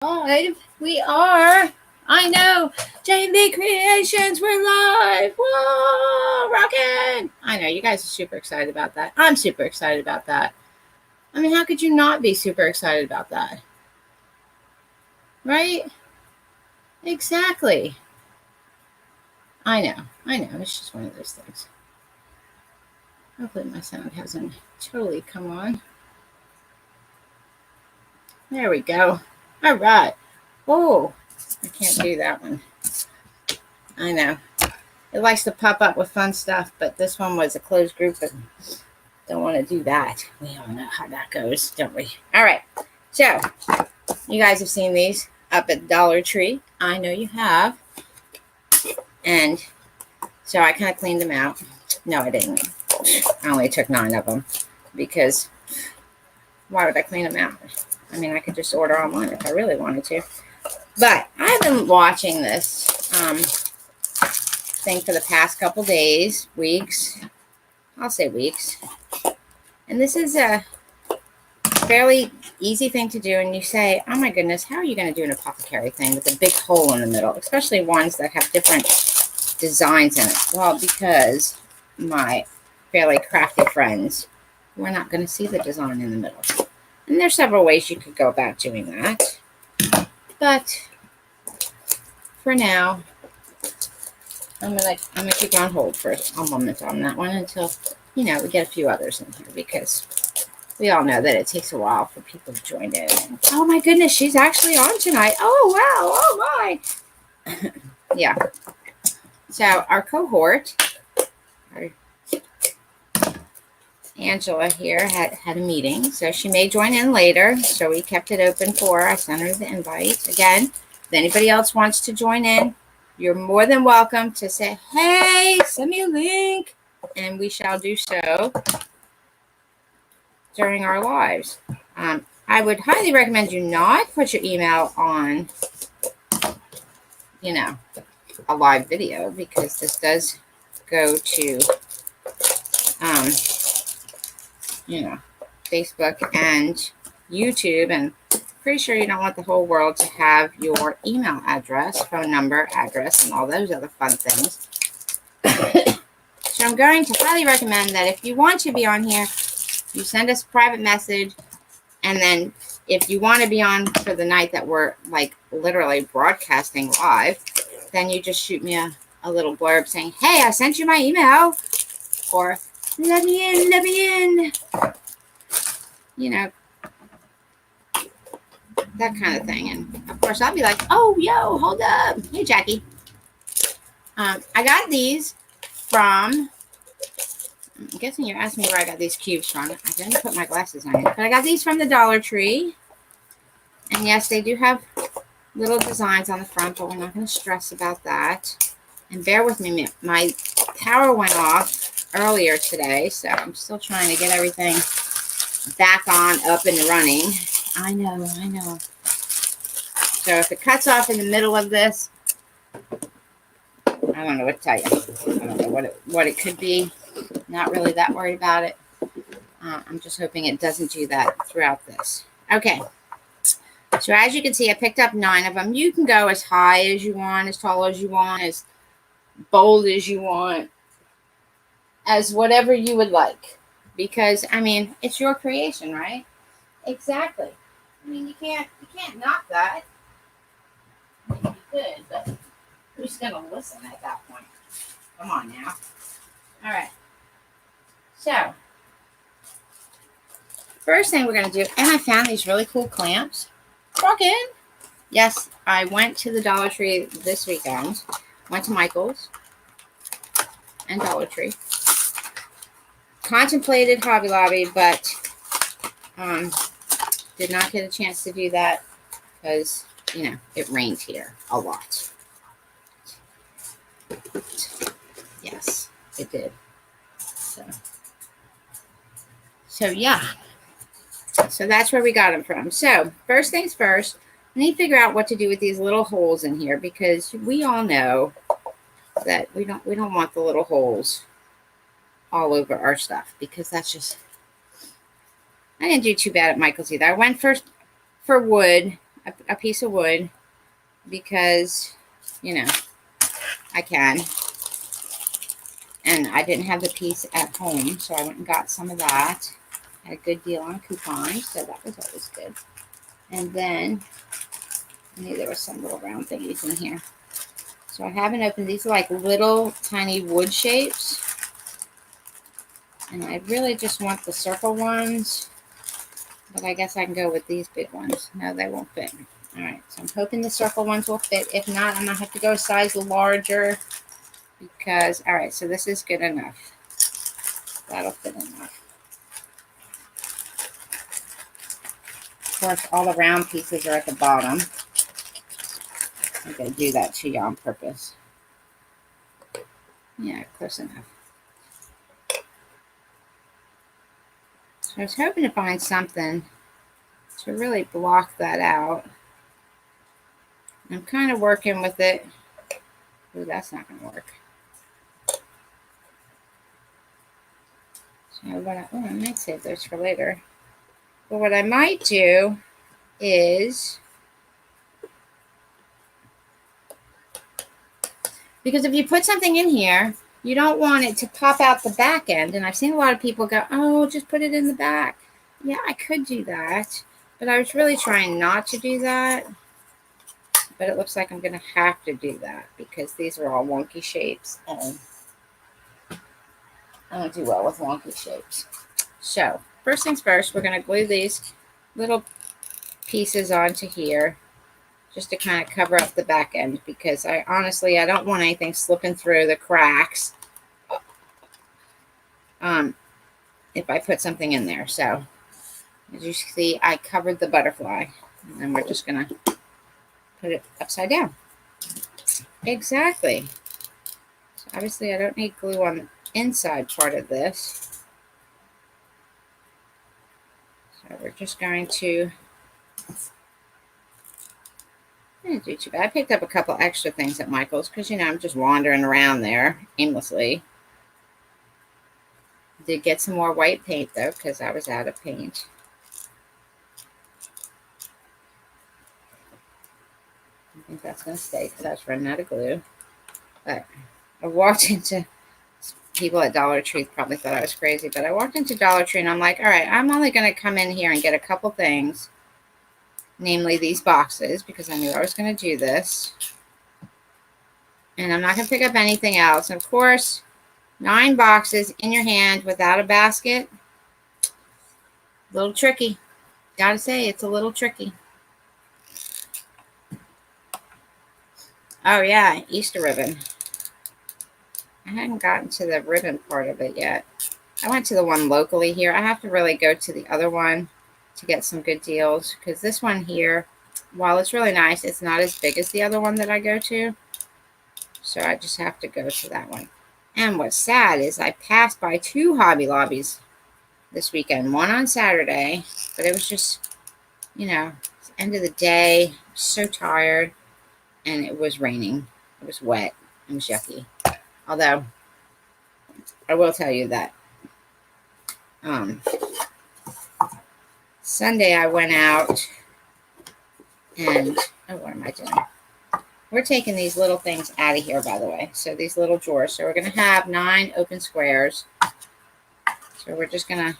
Live. We are. I know. JB Creations, we're live. Whoa, rockin'. I know you guys are super excited about that. I'm super excited about that. I mean, how could you not be super excited about that? Right? Exactly. I know. It's just one of those things. Hopefully my sound hasn't totally come on. There we go. All right. Oh, I can't do that one. I know. It likes to pop up with fun stuff, but this one was a closed group and don't want to do that. We all know how that goes, don't we? All right. So, you guys have seen these up at Dollar Tree. I know you have. And so I kind of cleaned them out. No, I didn't. I only took 9 of them because why would I clean them out? I mean, I could just order online if I really wanted to. But I've been watching this thing for the past couple days, weeks. I'll say weeks. And this is a fairly easy thing to do. And you say, oh my goodness, how are you going to do an apothecary thing with a big hole in the middle, especially ones that have different designs in it? Well, because my fairly crafty friends were not going to see the design in the middle. And there's several ways you could go about doing that. But for now, I'm gonna keep on hold for a moment on that one until, we get a few others in here, because we all know that it takes a while for people to join in. And, oh my goodness, she's actually on tonight. Oh wow, oh my. Yeah. So our cohort, Angela here had a meeting, so she may join in later. So we kept it open for her. I sent her the invite. Again, if anybody else wants to join in, you're more than welcome to say, hey, send me a link, and we shall do so during our lives. I would highly recommend you not put your email on, a live video, because this does go to, Facebook and YouTube, and pretty sure you don't want the whole world to have your email address, phone number, address, and all those other fun things. So I'm going to highly recommend that if you want to be on here, you send us a private message, and then if you want to be on for the night that we're like literally broadcasting live, then you just shoot me a little blurb saying, hey, I sent you my email, or let me in, that kind of thing. And of course I'll be like, oh, yo, hold up. Hey, Jackie. I got these from, I'm guessing you're asking me where I got these cubes from. I didn't put my glasses on yet, but I got these from the Dollar Tree. And yes, they do have little designs on the front, but we're not going to stress about that. And bear with me, my power went off earlier today, so I'm still trying to get everything back on, up and running. I know. So if it cuts off in the middle of this, I don't know what to tell you. I don't know what it could be. Not really that worried about it. I'm just hoping it doesn't do that throughout this. Okay. So as you can see, I picked up 9 of them. You can go as high as you want, as tall as you want, as bold as you want, as whatever you would like. Because, I mean, it's your creation, right? Exactly. I mean, you can't knock that. I mean, you could, but who's going to listen at that point? Come on now. All right. So, first thing we're going to do, and I found these really cool clamps. Walk in. Yes, I went to the Dollar Tree this weekend. Went to Michael's and Dollar Tree. Contemplated Hobby Lobby, but did not get a chance to do that because, it rained here a lot. Yes, it did. So yeah. So that's where we got them from. So first things first, we need to figure out what to do with these little holes in here, because we all know that we don't want the little holes all over our stuff, because that's just, I didn't do too bad at Michael's either. I went first for wood. a piece of wood because, you know, I can. And I didn't have the piece at home, so I went and got some of that. Had a good deal on coupons, so that was always good. And then, I knew there was some little round thingies in here. So I haven't opened. These are like little tiny wood shapes. And I really just want the circle ones. But I guess I can go with these big ones. No, they won't fit. All right, so I'm hoping the circle ones will fit. If not, I'm going to have to go a size larger. Because, all right, so this is good enough. That'll fit enough. Of course, all the round pieces are at the bottom. I'm going to do that to you on purpose. Yeah, close enough. So I was hoping to find something to really block that out. I'm kind of working with it. Ooh, that's not going to work. So I might save those for later. But what I might do is, because if you put something in here, you don't want it to pop out the back end. And I've seen a lot of people go, oh, just put it in the back. Yeah, I could do that. But I was really trying not to do that. But it looks like I'm going to have to do that because these are all wonky shapes. And I don't do well with wonky shapes. So, first things first, we're going to glue these little pieces onto here just to kind of cover up the back end because I don't want anything slipping through the cracks if I put something in there. So, as you see, I covered the butterfly. And then we're just going to put it upside down. Exactly. So, obviously, I don't need glue on the inside part of this. So, we're just going to... I didn't do too bad. I picked up a couple extra things at Michael's because, you know, I'm just wandering around there aimlessly. Did get some more white paint, though, because I was out of paint. I think that's going to stay because I was running out of glue. But I walked into... People at Dollar Tree probably thought I was crazy, but I walked into Dollar Tree and I'm like, all right, I'm only going to come in here and get a couple things, namely these boxes, because I knew I was going to do this. And I'm not going to pick up anything else. And of course, 9 boxes in your hand without a basket. A little tricky. Gotta say, it's a little tricky. Oh yeah, Easter ribbon. I hadn't gotten to the ribbon part of it yet. I went to the one locally here. I have to really go to the other one to get some good deals because this one here, while it's really nice, it's not as big as the other one that I go to. So I just have to go to that one. And what's sad is I passed by 2 Hobby Lobbies this weekend. One on Saturday, but it was just, you know, it's the end of the day. I was so tired, and it was raining. It was wet. It was yucky. Although, I will tell you that Sunday I went out and, oh, what am I doing? We're taking these little things out of here, by the way. So these little drawers. So we're going to have 9 open squares. So we're just going to,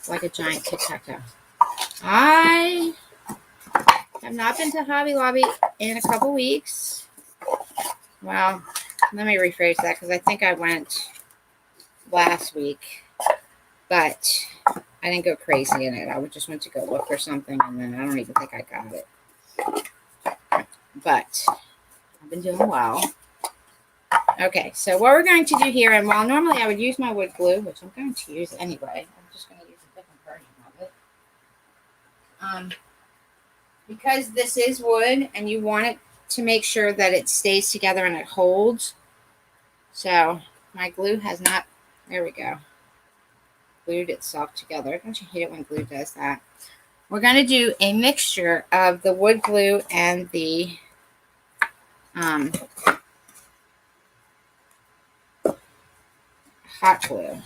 like a giant tic-tac-toe. I have not been to Hobby Lobby in a couple weeks. Well, let me rephrase that because I think I went last week. But I didn't go crazy in it. I just went to go look for something and then I don't even think I got it. But I've been doing well. Okay, so what we're going to do here, and while normally I would use my wood glue, which I'm going to use anyway, I'm just going to use a different version of it. Because this is wood and you want it to make sure that it stays together and it holds. So my glue has not, there we go, glued itself together. Don't you hate it when glue does that? We're going to do a mixture of the wood glue and the hot glue.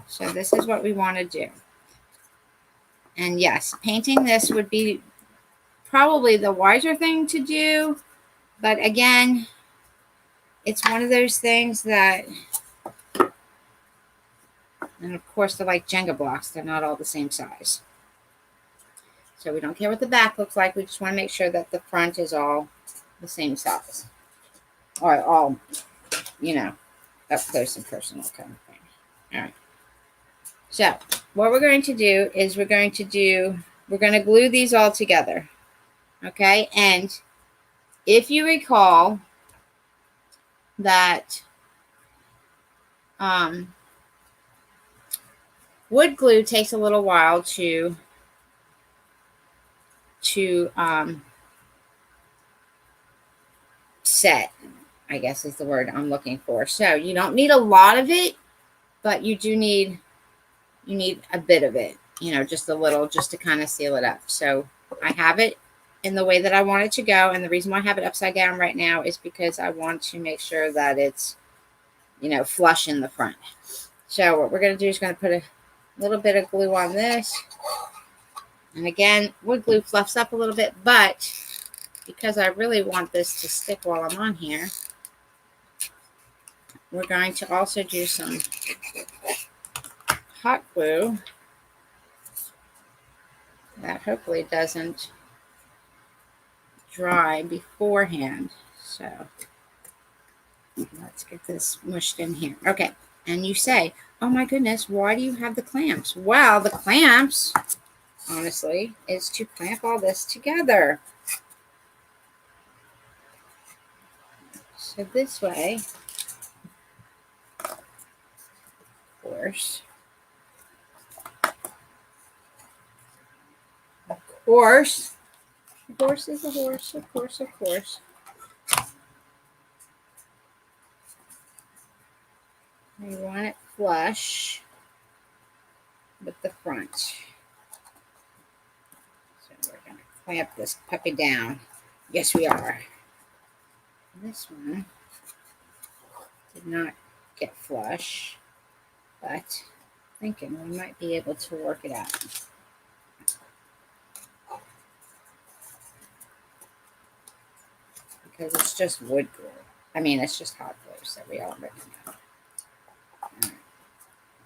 So this is what we want to do. And yes, painting this would be probably the wiser thing to do. But again, it's one of those things that, and of course they're like Jenga blocks. They're not all the same size. So we don't care what the back looks like. We just want to make sure that the front is all the same size. Or all, you know, up close and personal kind of thing. All right. So what we're going to do is we're going to glue these all together. Okay. And if you recall that wood glue takes a little while to set, I guess is the word I'm looking for. So you don't need a lot of it, but you need a bit of it, you know, just a little, just to kind of seal it up. So I have it in the way that I want it to go. And the reason why I have it upside down right now is because I want to make sure that it's, you know, flush in the front. So what we're going to do is going to put a little bit of glue on this. And again, wood glue fluffs up a little bit, but because I really want this to stick while I'm on here, we're going to also do some hot glue that hopefully doesn't dry beforehand. So let's get this mushed in here. Okay. And you say, oh my goodness, why do you have the clamps? Well, the clamps, honestly, is to clamp all this together. So this way, of course, a horse is a horse, of course. We want it flush with the front. So we're going to clamp this puppy down. Yes, we are. This one did not get flush, but thinking we might be able to work it out. Because it's just wood glue. I mean, it's just hot glue, so we already know. All right.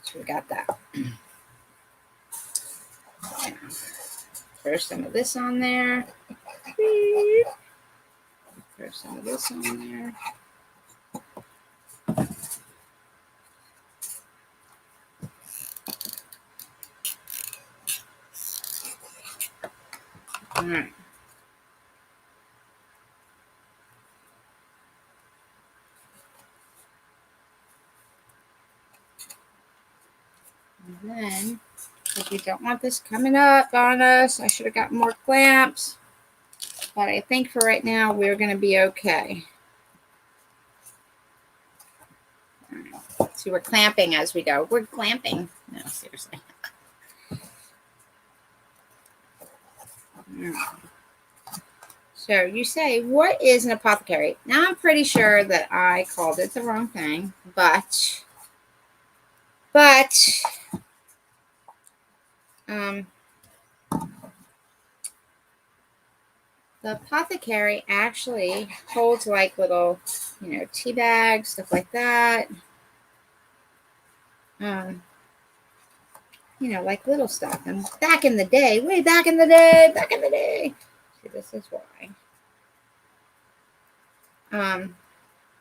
So we got that. Yeah. Throw some of this on there. Throw some of this on there. All right. And then, because we don't want this coming up on us, I should have got more clamps. But I think for right now, we're going to be okay. All right. So we're clamping as we go. We're clamping. No, seriously. All right. So you say, what is an apothecary? Now I'm pretty sure that I called it the wrong thing, but the apothecary actually holds like little, you know, tea bags, stuff like that. You know, like little stuff. And back in the day, way back in the day, see, this is why.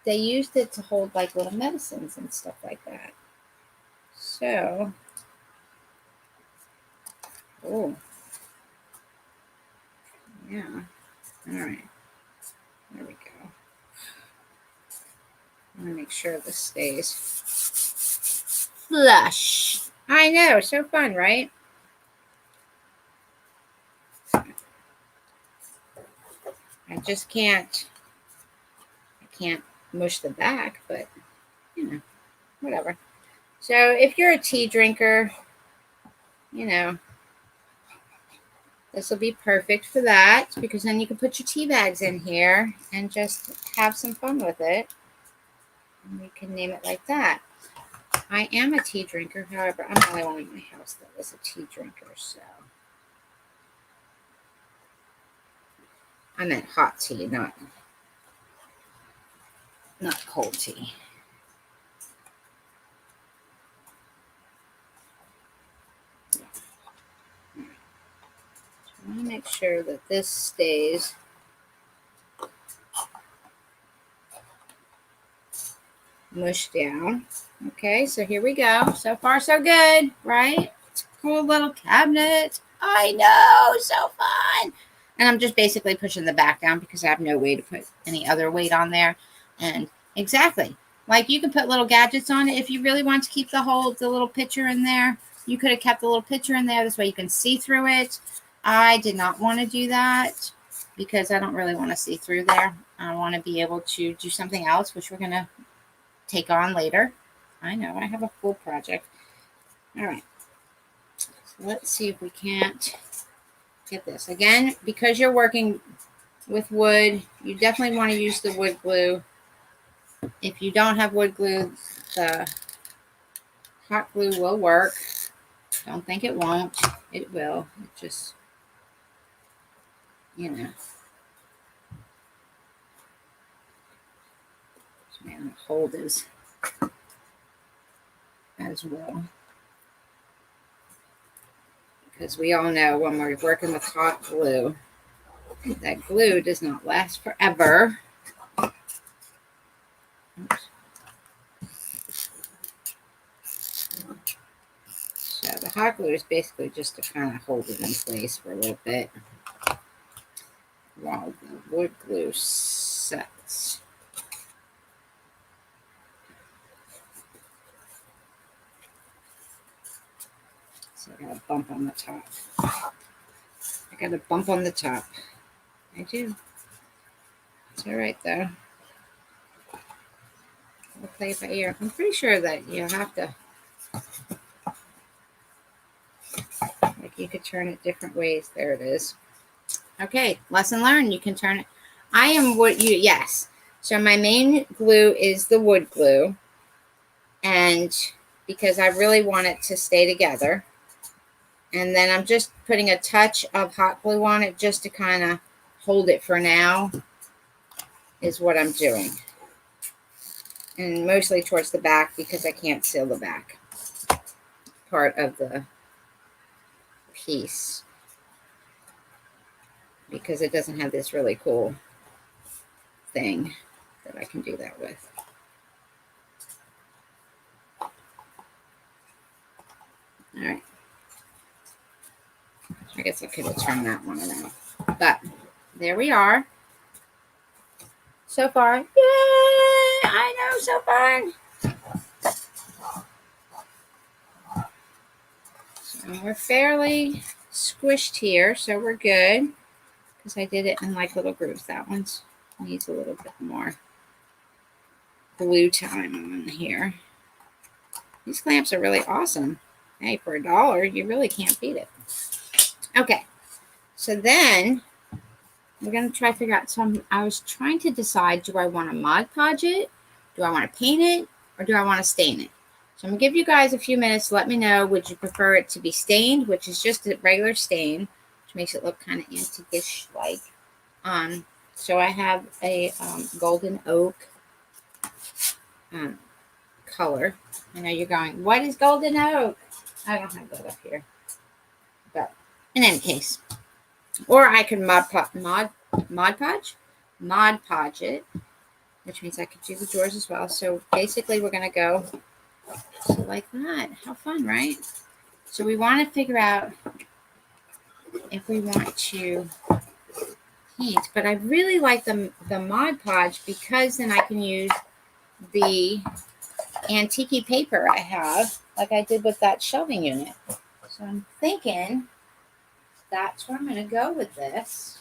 They used it to hold like little medicines and stuff like that. So, oh, yeah. All right. There we go. I'm going to make sure this stays flush. I know. So fun, right? I just can't mush the back, but, you know, whatever. So if you're a tea drinker, you know, this will be perfect for that, because then you can put your tea bags in here and just have some fun with it. And we can name it like that. I am a tea drinker, however, I'm the only one in my house that was a tea drinker, so. I meant hot tea, not cold tea. I want to make sure that this stays mushed down. Okay, so here we go. So far, so good, right? It's a cool little cabinet. I know, so fun. And I'm just basically pushing the back down because I have no way to put any other weight on there. And exactly, like you can put little gadgets on it if you really want to keep the little picture in there. You could have kept the little picture in there. This way you can see through it. I did not want to do that because I don't really want to see through there. I want to be able to do something else, which we're going to take on later. I know, I have a full project. All right. So let's see if we can't get this. Again, because you're working with wood, you definitely want to use the wood glue. If you don't have wood glue, the hot glue will work. Don't think it won't. It will. It just, you know. Man, hold is as well. Because we all know when we're working with hot glue, that glue does not last forever. Oops. So the hot glue is basically just to kind of hold it in place for a little bit while the wood glue sets. So I got a bump on the top. I got a bump on the top. I do. It's all right though. I'll play it by ear. I'm pretty sure that you have to, like you could turn it different ways. There it is. Okay, lesson learned. You can turn it. I am wood. Yes. So my main glue is the wood glue, and because I really want it to stay together, and then I'm just putting a touch of hot glue on it just to kind of hold it for now. Is what I'm doing, and mostly towards the back because I can't seal the back part of the piece because it doesn't have this really cool thing that I can do that with. All right. I guess I could have turned that one around. But there we are. So far. Yay! I know, so fun. So we're fairly squished here, so we're good. Because I did it in like little grooves. That one needs a little bit more glue time on here. These clamps are really awesome. Hey, for $1, you really can't beat it. Okay, so then we're going to try to figure out some. I was trying to decide, do I want to Mod Podge it? Do I want to paint it? Or do I want to stain it? So I'm going to give you guys a few minutes to let me know, would you prefer it to be stained, which is just a regular stain, which makes it look kind of antique-ish like. So I have a golden oak color. I know you're going, what is golden oak? I don't have that up here. But in any case, or I could Mod Podge it, which means I could do the drawers as well. So basically we're going to go like that. How fun, right? So we want to figure out if we want to paint, but I really like the Mod Podge because then I can use the antique paper I have, like I did with that shelving unit. So I'm thinking that's where I'm going to go with this,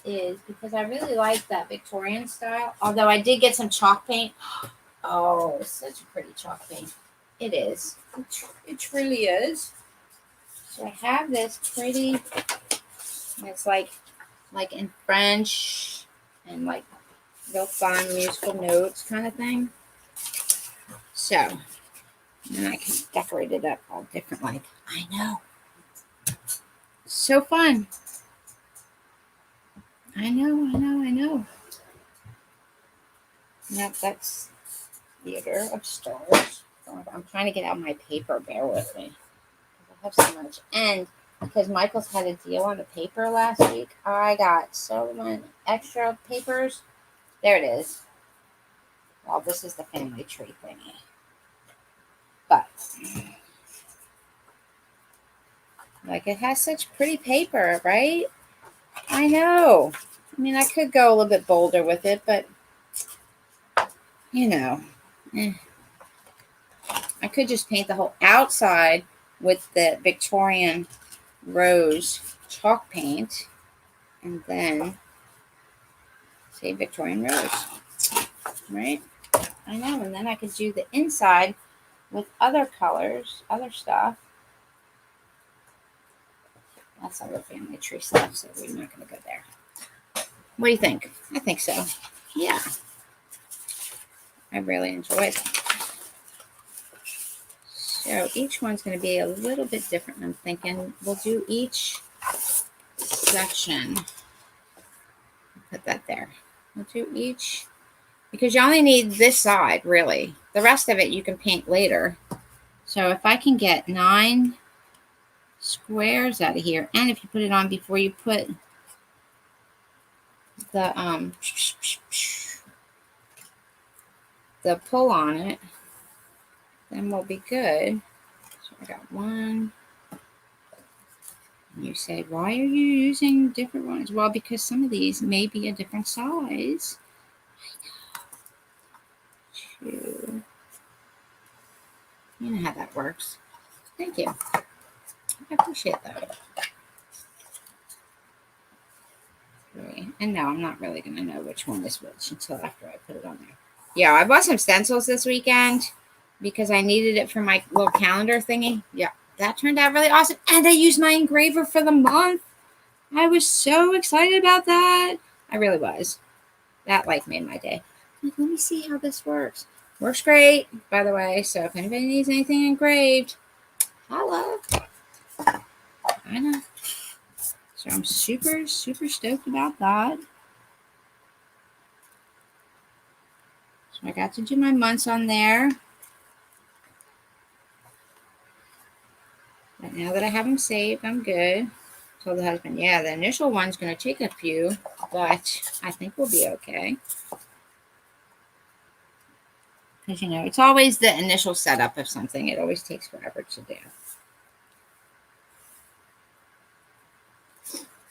is because I really like that Victorian style. Although I did get some chalk paint. Oh, it's such a pretty chalk paint. It is. It truly is. So I have this pretty, it's like in French and like real fun musical notes kind of thing. So, and I can decorate it up all different, like, I know. So fun. I know. Yep, that's Theater of Stars. I'm trying to get out my paper. Bear with me. I have so much. And because Michael's had a deal on the paper last week, I got so many extra papers. There it is. Well, this is the family tree thingy. But, like, it has such pretty paper, right? I know. I mean, I could go a little bit bolder with it, but, you know, I could just paint the whole outside with the Victorian rose chalk paint, and then say Victorian rose, right? I know, and then I could do the inside with other colors, other stuff. That's other family tree stuff, so we're not going to go there. What do you think? I think so. Yeah. I really enjoy them. So each one's going to be a little bit different. I'm thinking we'll do each section. Put that there. We'll do each, because you only need this side, really. The rest of it you can paint later. So if I can get 9 squares out of here, and if you put it on before you put the pull on it, then we'll be good. So I got 1. And you say, why are you using different ones? Well, because some of these may be a different size. 2. You know how that works. Thank you. I appreciate that. 3. And no, I'm not really going to know which one is which until after I put it on there. Yeah, I bought some stencils this weekend because I needed it for my little calendar thingy. Yeah, that turned out really awesome. And I used my engraver for the month. I was so excited about that. I really was. That like made my day. Like, let me see how this works. Works great, by the way. So if anybody needs anything engraved, holla. I know. So I'm super, super stoked about that. So I got to do my months on there. But now that I have them saved, I'm good. Told the husband, yeah, the initial one's going to take a few, but I think we'll be okay. Because, you know, it's always the initial setup of something. It always takes forever to do.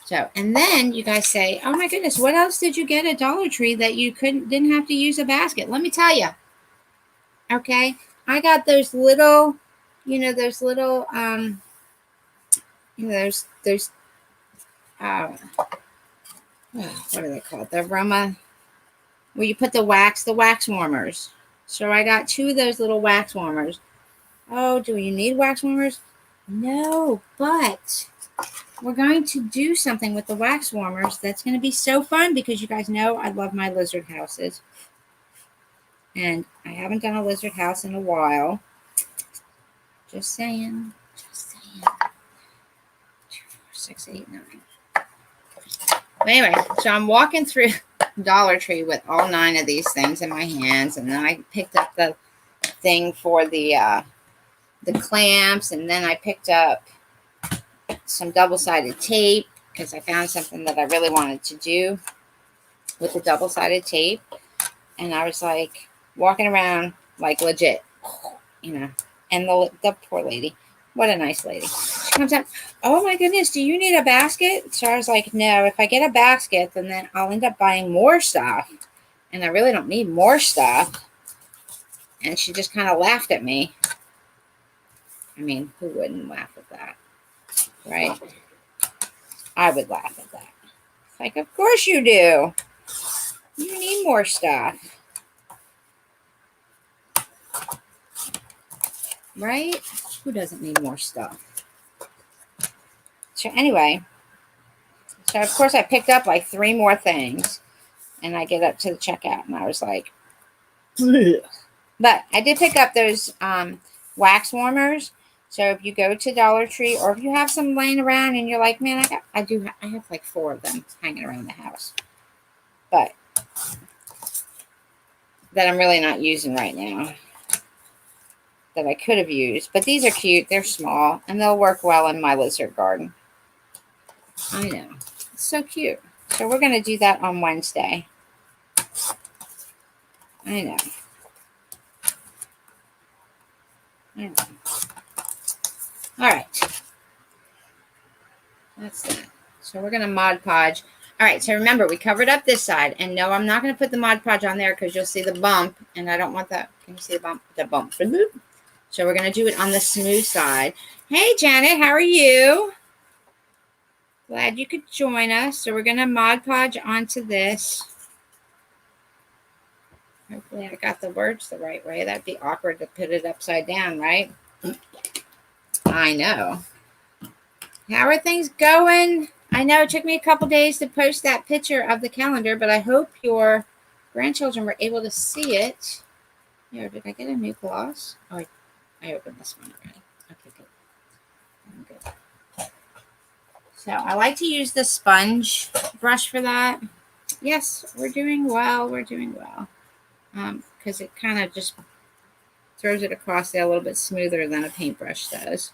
So, and then you guys say, oh my goodness, what else did you get at Dollar Tree that you didn't have to use a basket? Let me tell you. Okay. I got those little, those little, those, what are they called? The aroma, where you put the wax warmers. So I got 2 of those little wax warmers. Oh, do you need wax warmers? No, but we're going to do something with the wax warmers that's going to be so fun, because you guys know I love my lizard houses. And I haven't done a lizard house in a while. Just saying. 2, 4, 6, 8, 9. But anyway, so I'm walking through Dollar Tree with all 9 of these things in my hands. And then I picked up the thing for the clamps. And then I picked up some double-sided tape, because I found something that I really wanted to do with the double-sided tape. And I was like walking around like legit, and the poor lady, what a nice lady. She comes up, oh my goodness, do you need a basket? So I was like, no, if I get a basket, then I'll end up buying more stuff. And I really don't need more stuff. And she just kind of laughed at me. I mean, who wouldn't laugh at that? Right? I would laugh at that. Like, of course you do. You need more stuff. Right? Who doesn't need more stuff? So anyway, so of course I picked up like 3 more things. And I get up to the checkout and I was like, ugh. But I did pick up those wax warmers. So if you go to Dollar Tree, or if you have some laying around and you're like, man, I have like 4 of them hanging around the house, but that I'm really not using right now, that I could have used. But these are cute. They're small, and they'll work well in my lizard garden. I know. It's so cute. So we're going to do that on Wednesday. I know. I know. All right. That's that. So we're going to Mod Podge. All right. So remember, we covered up this side. And no, I'm not going to put the Mod Podge on there because you'll see the bump. And I don't want that. Can you see the bump? The bump. So we're going to do it on the smooth side. Hey, Janet. How are you? Glad you could join us. So we're going to Mod Podge onto this. Hopefully I got the words the right way. That'd be awkward to put it upside down, right? I know. How are things going? I know it took me a couple days to post that picture of the calendar, but I hope your grandchildren were able to see it. Here, did I get a new gloss? Oh, I opened this one already. Okay, good. I'm good. So I like to use the sponge brush for that. Yes, we're doing well. We're doing well. Because it kind of just throws it across there a little bit smoother than a paintbrush does.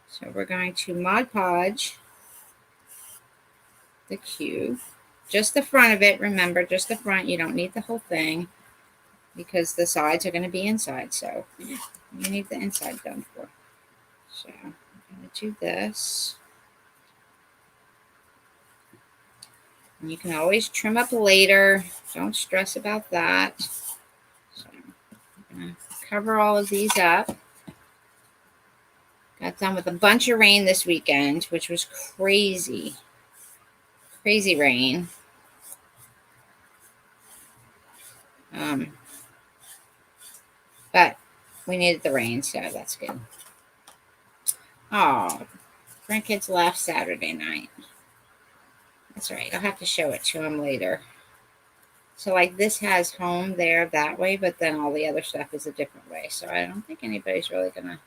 So we're going to Mod Podge the cube. Just the front of it. Remember, just the front. You don't need the whole thing because the sides are going to be inside. So you need the inside done for. So I'm going to do this. And you can always trim up later. Don't stress about that. So I'm going to cover all of these up. Got done with a bunch of rain this weekend, which was crazy. Crazy rain. But we needed the rain, so that's good. Oh, grandkids left Saturday night. That's right. I'll have to show it to them later. So, like, this has home there that way, but then all the other stuff is a different way. So I don't think anybody's really going to...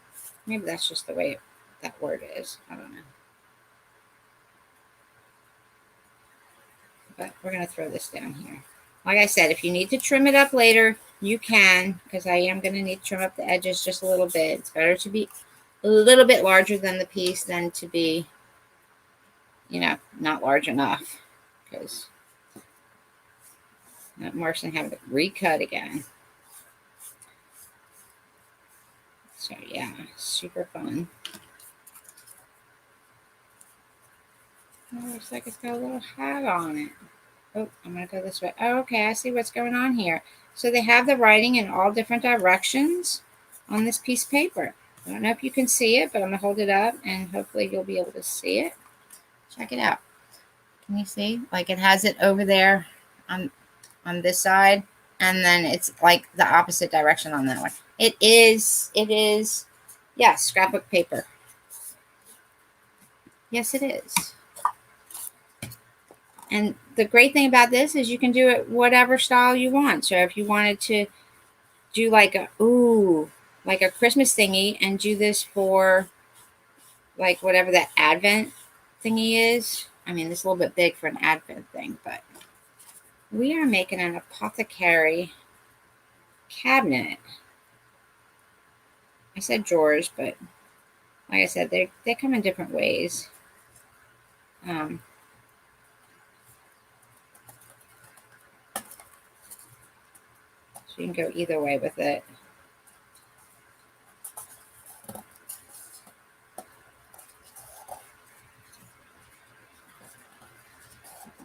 Maybe that's just the way that word is. I don't know. But we're going to throw this down here. Like I said, if you need to trim it up later, you can, because I am going to need to trim up the edges just a little bit. It's better to be a little bit larger than the piece than to be, you know, not large enough, because not worse than having to recut again. So yeah, super fun. Oh, looks like it's got a little hat on it. Oh, I'm going to go this way. Oh, okay, I see what's going on here. So they have the writing in all different directions on this piece of paper. I don't know if you can see it, but I'm going to hold it up, and hopefully you'll be able to see it. Check it out. Can you see? Like, it has it over there on this side, and then it's like the opposite direction on that one. It is, yes, scrapbook paper. Yes, it is. And the great thing about this is you can do it whatever style you want. So if you wanted to do like a Christmas thingy and do this for like whatever that Advent thingy is. I mean, it's a little bit big for an Advent thing, but we are making an Apothocary cabinet. I said drawers, but like I said, they come in different ways. So you can go either way with it.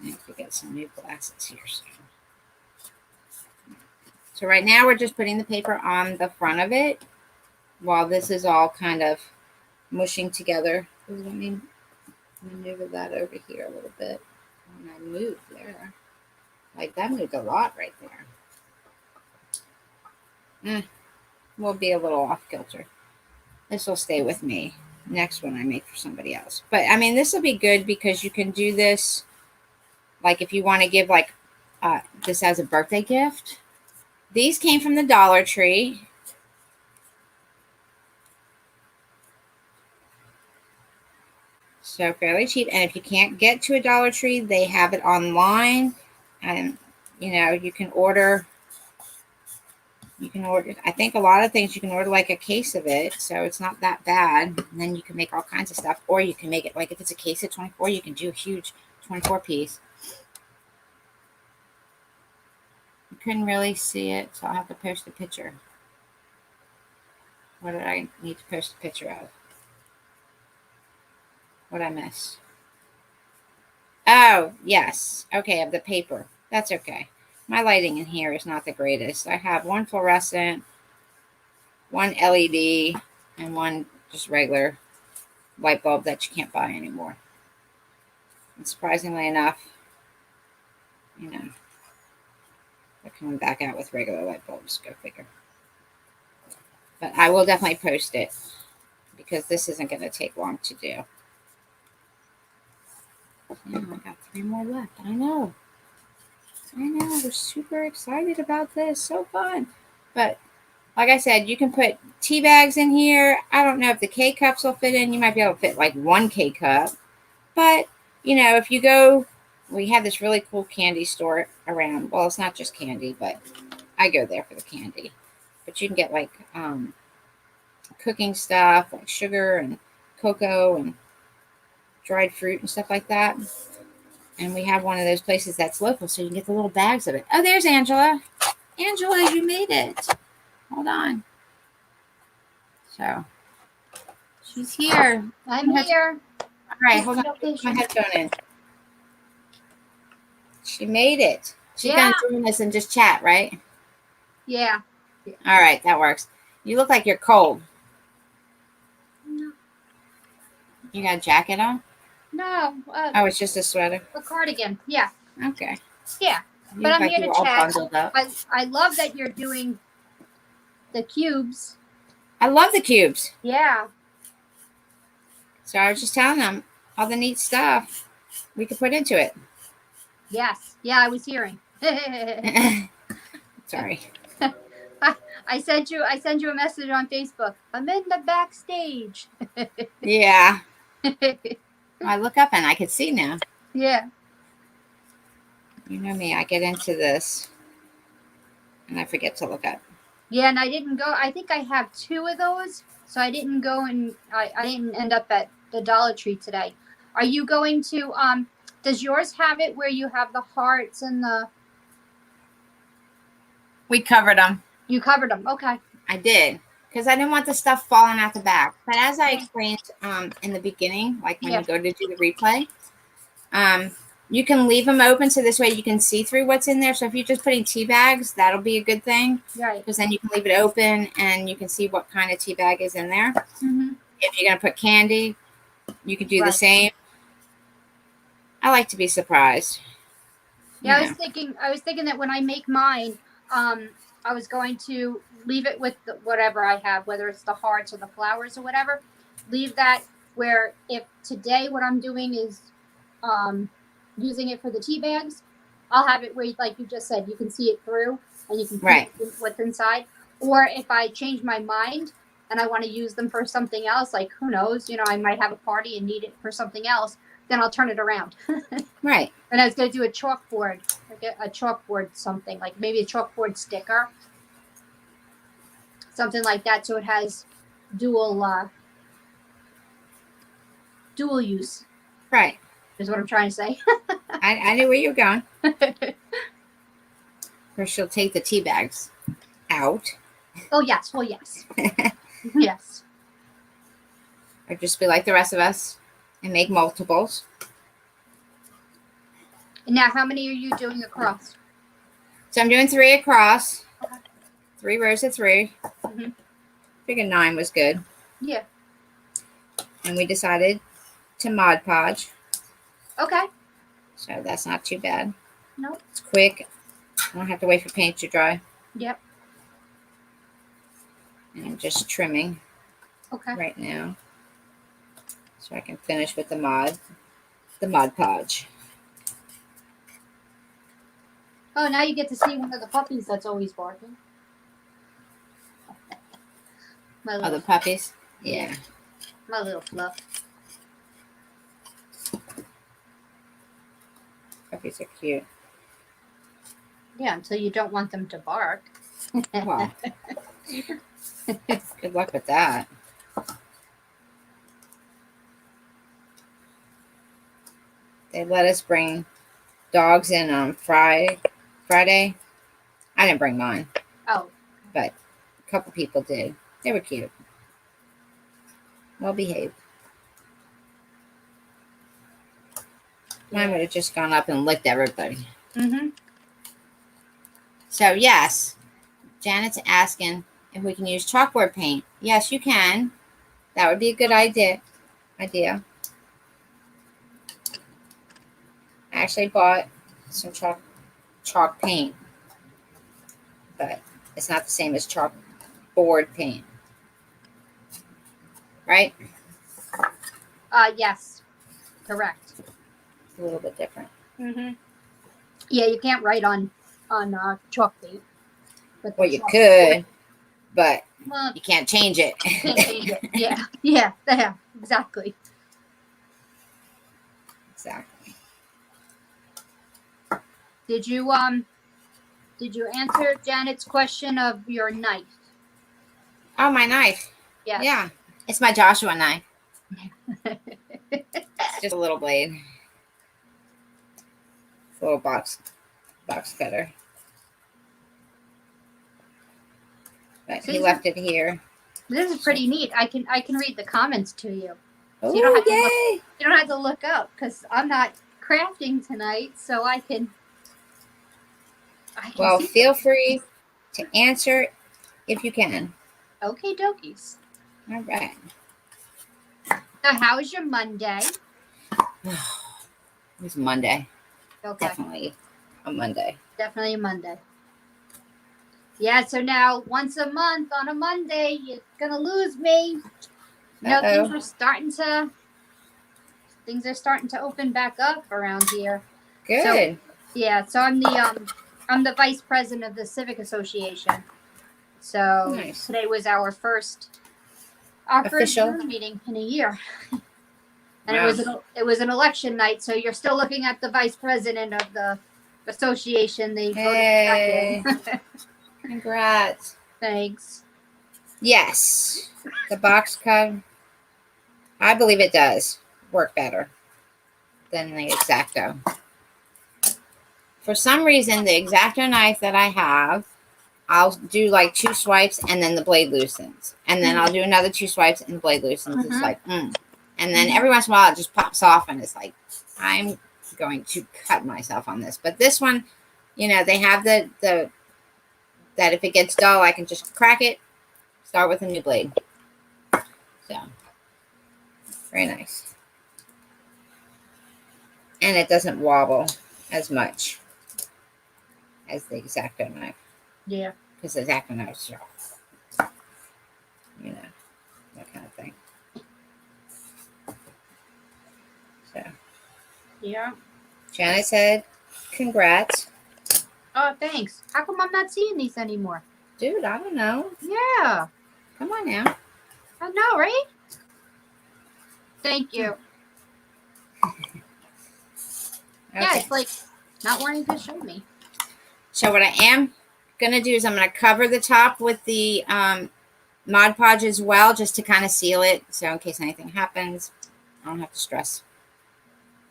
I have to get some new glasses here soon. So right now we're just putting the paper on the front of it while this is all kind of mushing together. Let me maneuver that over here a little bit. And I moved there. Like that moved a lot right there. Will be a little off kilter. This will stay with me. Next one I make for somebody else. But I mean, this will be good because you can do this like if you want to give like this as a birthday gift. These came from the Dollar Tree. So fairly cheap. And if you can't get to a Dollar Tree, they have it online. And, you know, you can order, I think a lot of things you can order like a case of it. So it's not that bad. And then you can make all kinds of stuff. Or you can make it, like if it's a case of 24, you can do a huge 24 piece. You couldn't really see it, so I'll have to post a picture. What did I need to post a picture of? What did I miss? Oh, yes. Okay, of the paper. That's okay. My lighting in here is not the greatest. I have one fluorescent, one LED, and one just regular light bulb that you can't buy anymore. And surprisingly enough, you know, they're coming back out with regular light bulbs. Go figure. But I will definitely post it because this isn't going to take long to do. Yeah, I got 3 more left. I know. We're super excited about this. So fun. But like I said, you can put tea bags in here. I don't know if the K-cups will fit in. You might be able to fit like 1 K-cup. But, you know, if you go, we have this really cool candy store around. Well, it's not just candy, but I go there for the candy. But you can get like cooking stuff, like sugar and cocoa and dried fruit and stuff like that. And we have one of those places that's local, so you can get the little bags of it. Oh, there's Angela. Angela, you made it. Hold on. So, she's here. I'm here. All right, hold on. Put my headphone in. She made it. She's going to join us and just chat, right? Yeah. All right, that works. You look like you're cold. No. You got a jacket on? No. Oh, it's just a sweater? A cardigan. Yeah. Okay. Yeah. You but I'm like here to all chat. bundled up. I love that you're doing the cubes. I love the cubes. Yeah. So I was just telling them all the neat stuff we could put into it. Yes. Yeah, I was hearing. Sorry. I sent you a message on Facebook. I'm in the backstage. Yeah. I look up and I can see now. Yeah. You know me, I get into this and I forget to look up. Yeah, and I didn't go. I think I have 2 of those, so I didn't go and I didn't end up at the Dollar Tree today. Are you going to does yours have it where you have the hearts and the We covered them. You covered them. Okay. I did. Because I didn't want the stuff falling out the back. But as I explained in the beginning, like when you go to do the replay, you can leave them open so this way you can see through what's in there. So if you're just putting tea bags, that'll be a good thing. Right. Because then you can leave it open and you can see what kind of tea bag is in there. Mm-hmm. If you're going to put candy, you can do the same. I like to be surprised. Yeah, I was thinking that when I make mine, I was going to leave it with whatever I have, whether it's the hearts or the flowers or whatever. Leave that where if today what I'm doing is using it for the tea bags, I'll have it where, like you just said, you can see it through and you can see what's inside. Or if I change my mind and I want to use them for something else, like who knows, you know, I might have a party and need it for something else, then I'll turn it around. Right. And I was going to do a chalkboard, like a chalkboard something, like maybe a chalkboard sticker. Something like that, so it has dual use. Right. Is what I'm trying to say. I knew where you were going. Or she'll take the tea bags out. Oh, yes. Well, yes. Yes. Or just be like the rest of us and make multiples. Now, how many are you doing across? So I'm doing 3 across. Okay. 3 rows of 3. Mm-hmm. Figured 9 was good. Yeah. And we decided to Mod Podge. Okay. So that's not too bad. No. It's quick. I don't have to wait for paint to dry. Yep. And I'm just trimming right now. So I can finish with the Mod Podge. Oh, now you get to see one of the puppies that's always barking. Oh, the puppies? Yeah. My little fluff. Doggies are cute. Yeah, until you don't want them to bark. Well, good luck with that. They let us bring dogs in on Friday. I didn't bring mine. Oh. But a couple people did. They were cute. Well behaved. Mine would have just gone up and licked everybody. Mm-hmm. So, yes. Janet's asking if we can use chalkboard paint. Yes, you can. That would be a good idea. I actually bought some chalk paint. But it's not the same as chalkboard paint. Right? Yes. Correct. It's a little bit different. Mm-hmm. Yeah, you can't write on chalk paint. Well, you could, but well, you can't change it. Can't change it. Yeah, exactly. Exactly. Did you answer Janet's question of your knife? Oh, my knife. Yes. Yeah, it's my Joshua knife. It's just a little blade. It's a little box cutter. But he left it here. This is pretty neat. I can read the comments to you. Oh, so you don't have yay! You don't have to look up because I'm not crafting tonight, so I can Well, feel free to answer if you can. Okay, dokies. All right. So how was your Monday? It was Monday. Okay. Definitely a Monday. Definitely a Monday. Yeah, so now once a month on a Monday, you're gonna lose me. Things are starting to open back up around here. Good. So I'm the vice president of the Civic Association. So nice. Today was our first Zoom meeting in a year. And wow. it was an election night, so you're still looking at the vice president of the association. They voted back in. Congrats. Thanks. Yes. The box cut, I believe it does work better than the X-Acto. For some reason, the X-Acto knife that I have, I'll do like 2 swipes and then the blade loosens. And then I'll do another 2 swipes and the blade loosens. It's like, And then every once in a while it just pops off and it's like, I'm going to cut myself on this. But this one, they have the that if it gets dull, I can just crack it, start with a new blade. So, very nice. And it doesn't wobble as much as the X-Acto knife. Yeah. Because the X-Acto knife is sharp. That kind of thing. So. Yeah. Janet said, congrats. Oh, thanks. How come I'm not seeing these anymore? Dude, I don't know. Yeah. Come on now. I know, right? Thank you. Okay. Yeah, it's like not wanting to show me. So what I am going to do is I'm going to cover the top with the Mod Podge as well, just to kind of seal it. So in case anything happens, I don't have to stress.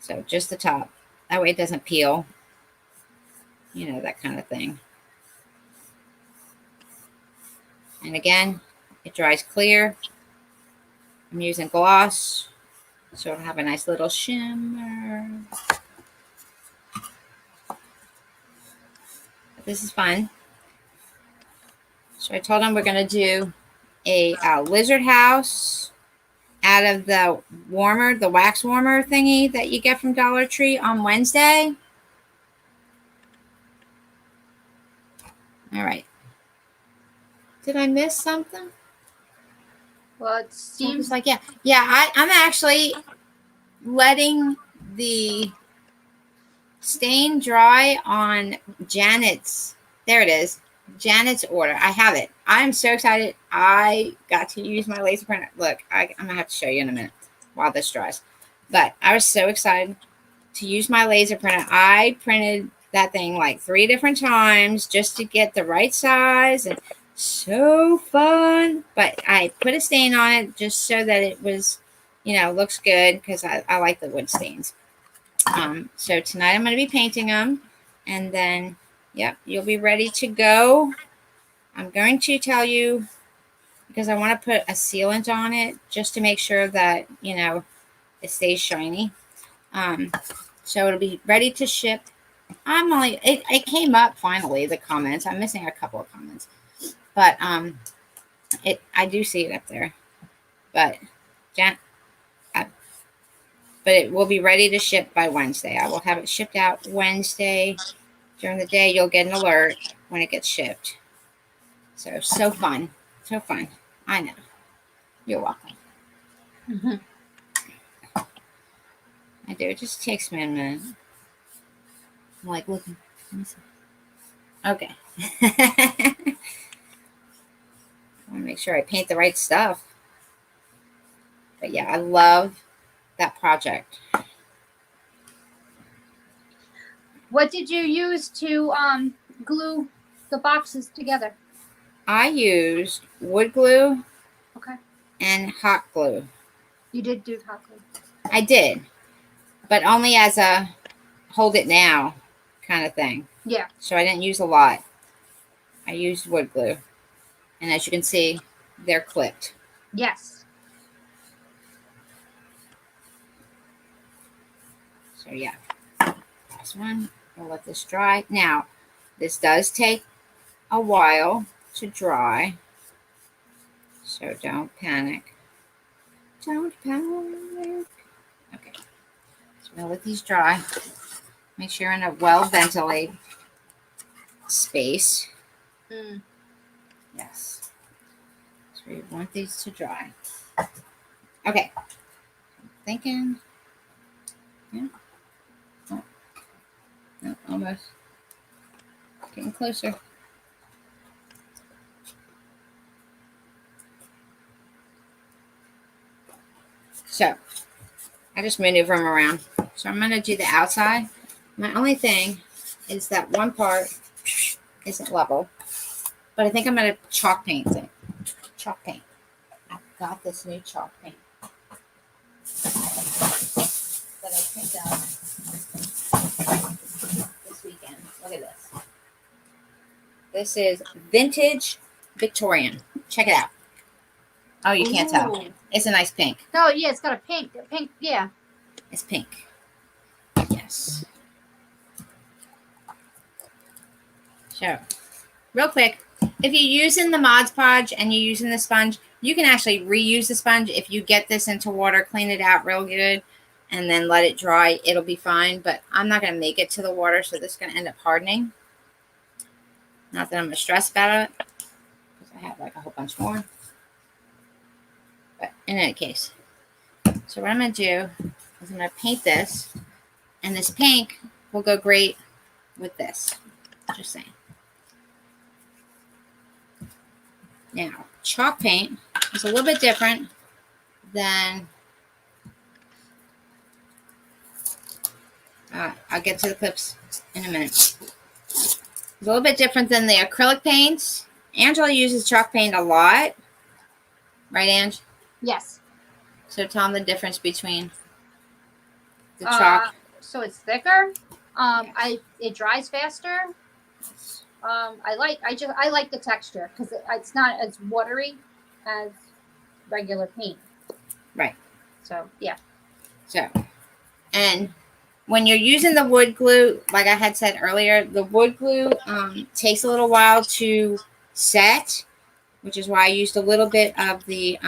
So just the top. That way it doesn't peel. That kind of thing. And again, it dries clear. I'm using gloss, so it'll have a nice little shimmer. But this is fun. So I told them we're going to do a lizard house out of the wax warmer thingy that you get from Dollar Tree on Wednesday. All right. Did I miss something? Well, it seems like, yeah. I'm actually letting the stain dry on Janet's. There it is. Janet's order. I have it. I'm so excited. I got to use my laser printer. Look, I'm going to have to show you in a minute while this dries. But I was so excited to use my laser printer, I printed that thing like 3 different times just to get the right size, and so fun. But I put a stain on it just so that it was, looks good, because I like the wood stains. So tonight I'm going to be painting them, and then, yep, you'll be ready to go. I'm going to tell you, because I want to put a sealant on it just to make sure that, it stays shiny. So it'll be ready to ship. It came up finally, the comments. I'm missing a couple of comments, but I do see it up there. But but it will be ready to ship by Wednesday. I will have it shipped out Wednesday. During the day, you'll get an alert when it gets shipped. So fun. So fun. I know. You're welcome. Mm-hmm. I do. It just takes me a minute. I'm like looking. Let me see. Okay. I want to make sure I paint the right stuff. But yeah, I love that project. What did you use to glue the boxes together? I used wood glue. Okay. And hot glue. You did do hot glue. I did, but only as a hold it now kind of thing. Yeah. So I didn't use a lot. I used wood glue. And as you can see, they're clipped. Yes. So yeah, last one. I'll let this dry. Now, this does take a while to dry. So don't panic. Don't panic. Okay. So we'll let these dry. Make sure you're in a well-ventilated space. Mm. Yes. So we want these to dry. Okay. Thinking. Yeah. Oh. No, almost. Getting closer. So, I just maneuver them around. So I'm going to do the outside. My only thing is that one part isn't level. But I think I'm going to chalk paint it. Chalk paint. I've got this new chalk paint that I picked up this weekend. Look at this. This is Vintage Victorian. Check it out. Oh, you can't tell. It's a nice pink. Oh, yeah, it's got a pink. Yeah. It's pink. Yes. So, real quick, if you're using the Mod Podge and you're using the sponge, you can actually reuse the sponge. If you get this into water, clean it out real good, and then let it dry, it'll be fine. But I'm not going to make it to the water, so this is going to end up hardening. Not that I'm going to stress about it, because I have like a whole bunch more. But in any case, so what I'm going to do is I'm going to paint this, and this pink will go great with this. Just saying. Now, chalk paint is a little bit different than, I'll get to the clips in a minute. It's a little bit different than the acrylic paints. Angela uses chalk paint a lot. Right, Ange? Yes. So tell them the difference between the chalk. So it's thicker. Yes. It dries faster. I like the texture because it's not as watery as regular paint. Right. So yeah. So, and when you're using the wood glue, like I had said earlier, the wood glue takes a little while to set, which is why I used a little bit of the,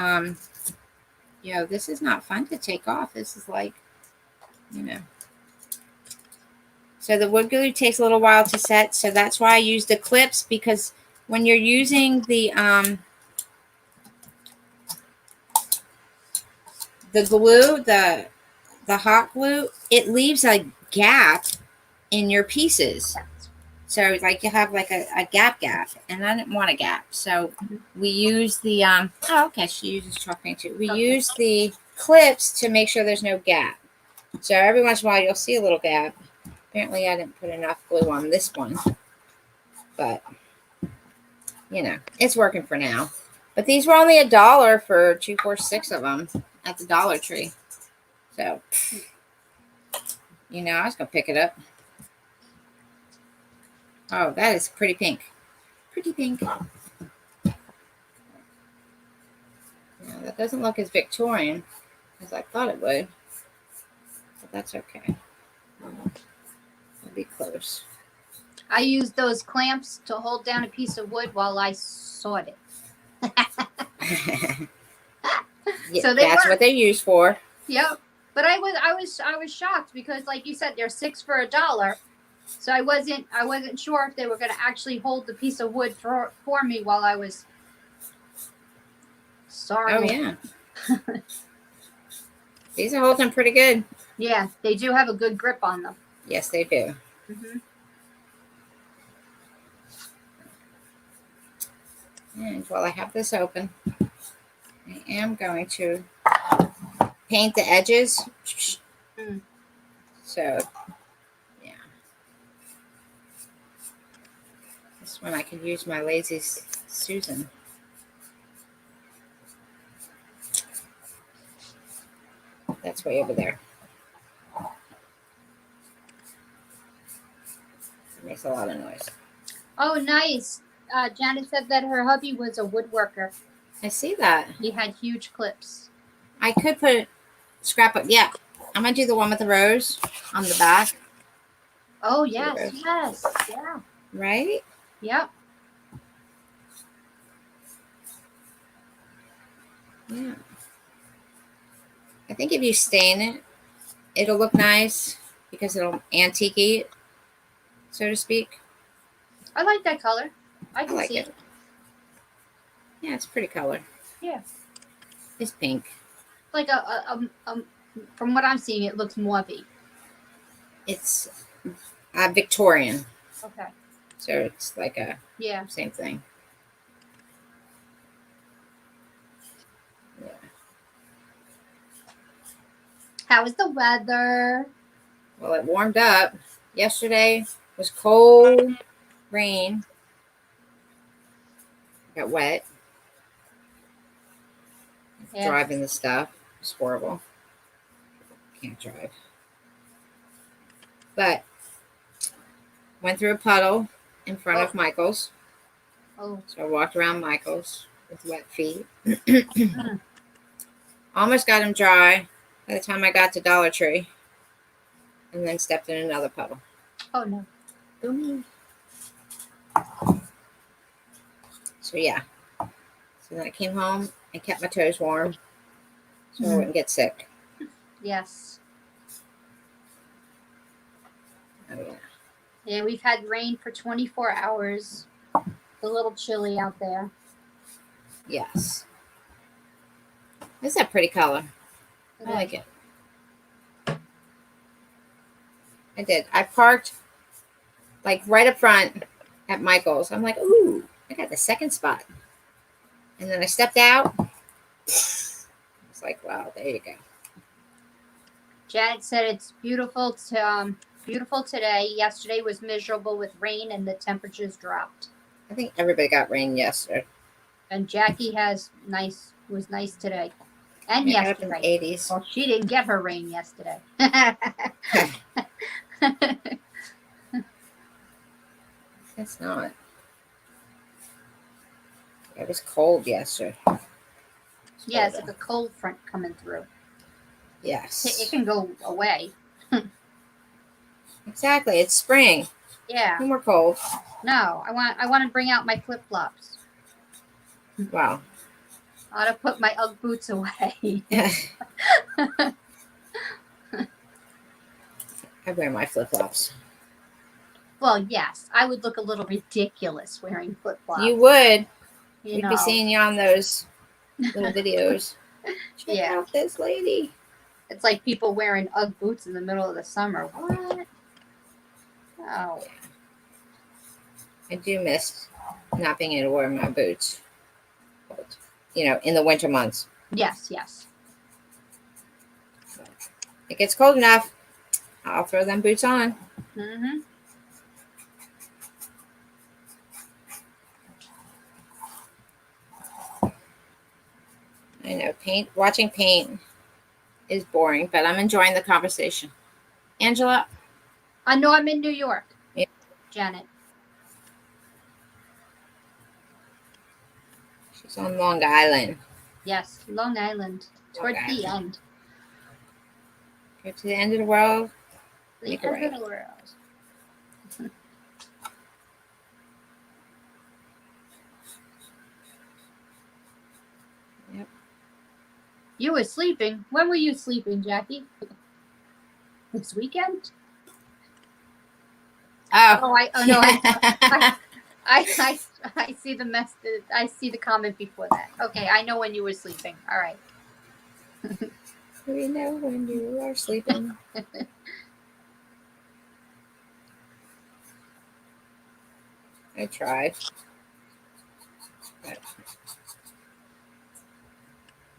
this is not fun to take off. This is like, So the wood glue takes a little while to set, so that's why I use the clips, because when you're using the glue, the hot glue, it leaves a gap in your pieces. So like you have like a gap, and I didn't want a gap. So we use the, oh, okay, she uses chalk paint too. We use the clips to make sure there's no gap. So every once in a while you'll see a little gap. Apparently I didn't put enough glue on this one, but you know, it's working for now. But these were only $1 for 2, 4, 6 of them at the Dollar Tree. So, you know, I was going to pick it up. Oh, that is pretty pink. Pretty pink. Now, that doesn't look as Victorian as I thought it would. But that's okay. It'll be close. I used those clamps to hold down a piece of wood while I sawed it. Yeah, so that's what they're used for. Yep. But I was shocked because, like you said, they're 6 for $1. So I wasn't sure if they were going to actually hold the piece of wood for me while I was sawing. Oh yeah. These are holding pretty good. Yeah, they do have a good grip on them. Yes, they do. Mm-hmm. And while I have this open, I am going to paint the edges. Mm. So, yeah. This one I can use my Lazy Susan. That's way over there. It makes a lot of noise. Oh, nice. Janet said that her hubby was a woodworker. I see that. He had huge clips. I could put scrapbook. Yeah, I'm going to do the one with the rose on the back. Oh, yes, yes. Yeah. Right? Yep. Yeah. I think if you stain it, it'll look nice because it'll antique it, so to speak. I like that color. I can like see it. Yeah, it's a pretty color. Yeah. It's pink. Like from what I'm seeing, it looks mauvey. It's Victorian. Okay. So it's like a same thing. Yeah. How is the weather? Well, it warmed up. Yesterday was cold, rain. Got wet. Yeah. Driving the stuff. It's horrible. Can't drive. But went through a puddle in front of Michael's. Oh. So I walked around Michael's with wet feet. Almost got him dry by the time I got to Dollar Tree. And then stepped in another puddle. Oh, no. Go me. So, yeah. So then I came home and kept my toes warm so I wouldn't get sick. Yes. Oh, yeah. Yeah, we've had rain for 24 hours. It's a little chilly out there. Yes. This is a pretty color. I like it. I did. I parked like right up front at Michael's. I'm like, ooh, I got the second spot. And then I stepped out. It's like, wow, there you go. Janet said it's beautiful today. Yesterday was miserable with rain and the temperatures dropped. I think everybody got rain yesterday. And Jackie was nice today. And yesterday. 80s. Well, she didn't get her rain yesterday. It's not. It was cold yesterday. Yeah, it's like a cold front coming through. Yes. It can go away. Exactly. It's spring. Yeah. No more cold. No, I want to bring out my flip-flops. Wow. I ought to put my Ugg boots away. I wear my flip-flops. Well, yes. I would look a little ridiculous wearing flip-flops. You would. We'd be seeing you on those little videos. Check out this lady. It's like people wearing Ugg boots in the middle of the summer. What? Oh. I do miss not being able to wear my boots. You know, in the winter months. Yes, yes. it gets cold enough, I'll throw them boots on. Mm-hmm. I know watching paint is boring, but I'm enjoying the conversation. Angela? I know I'm in New York. Yeah. Janet. She's on Long Island. Yes, Long Island. Toward the end. Go to the end of the world. The end of the world. Yep. You were sleeping. When were you sleeping, Jackie? This weekend? I see the message. I see the comment before that. Okay, I know when you were sleeping. All right. We know when you are sleeping. I tried. But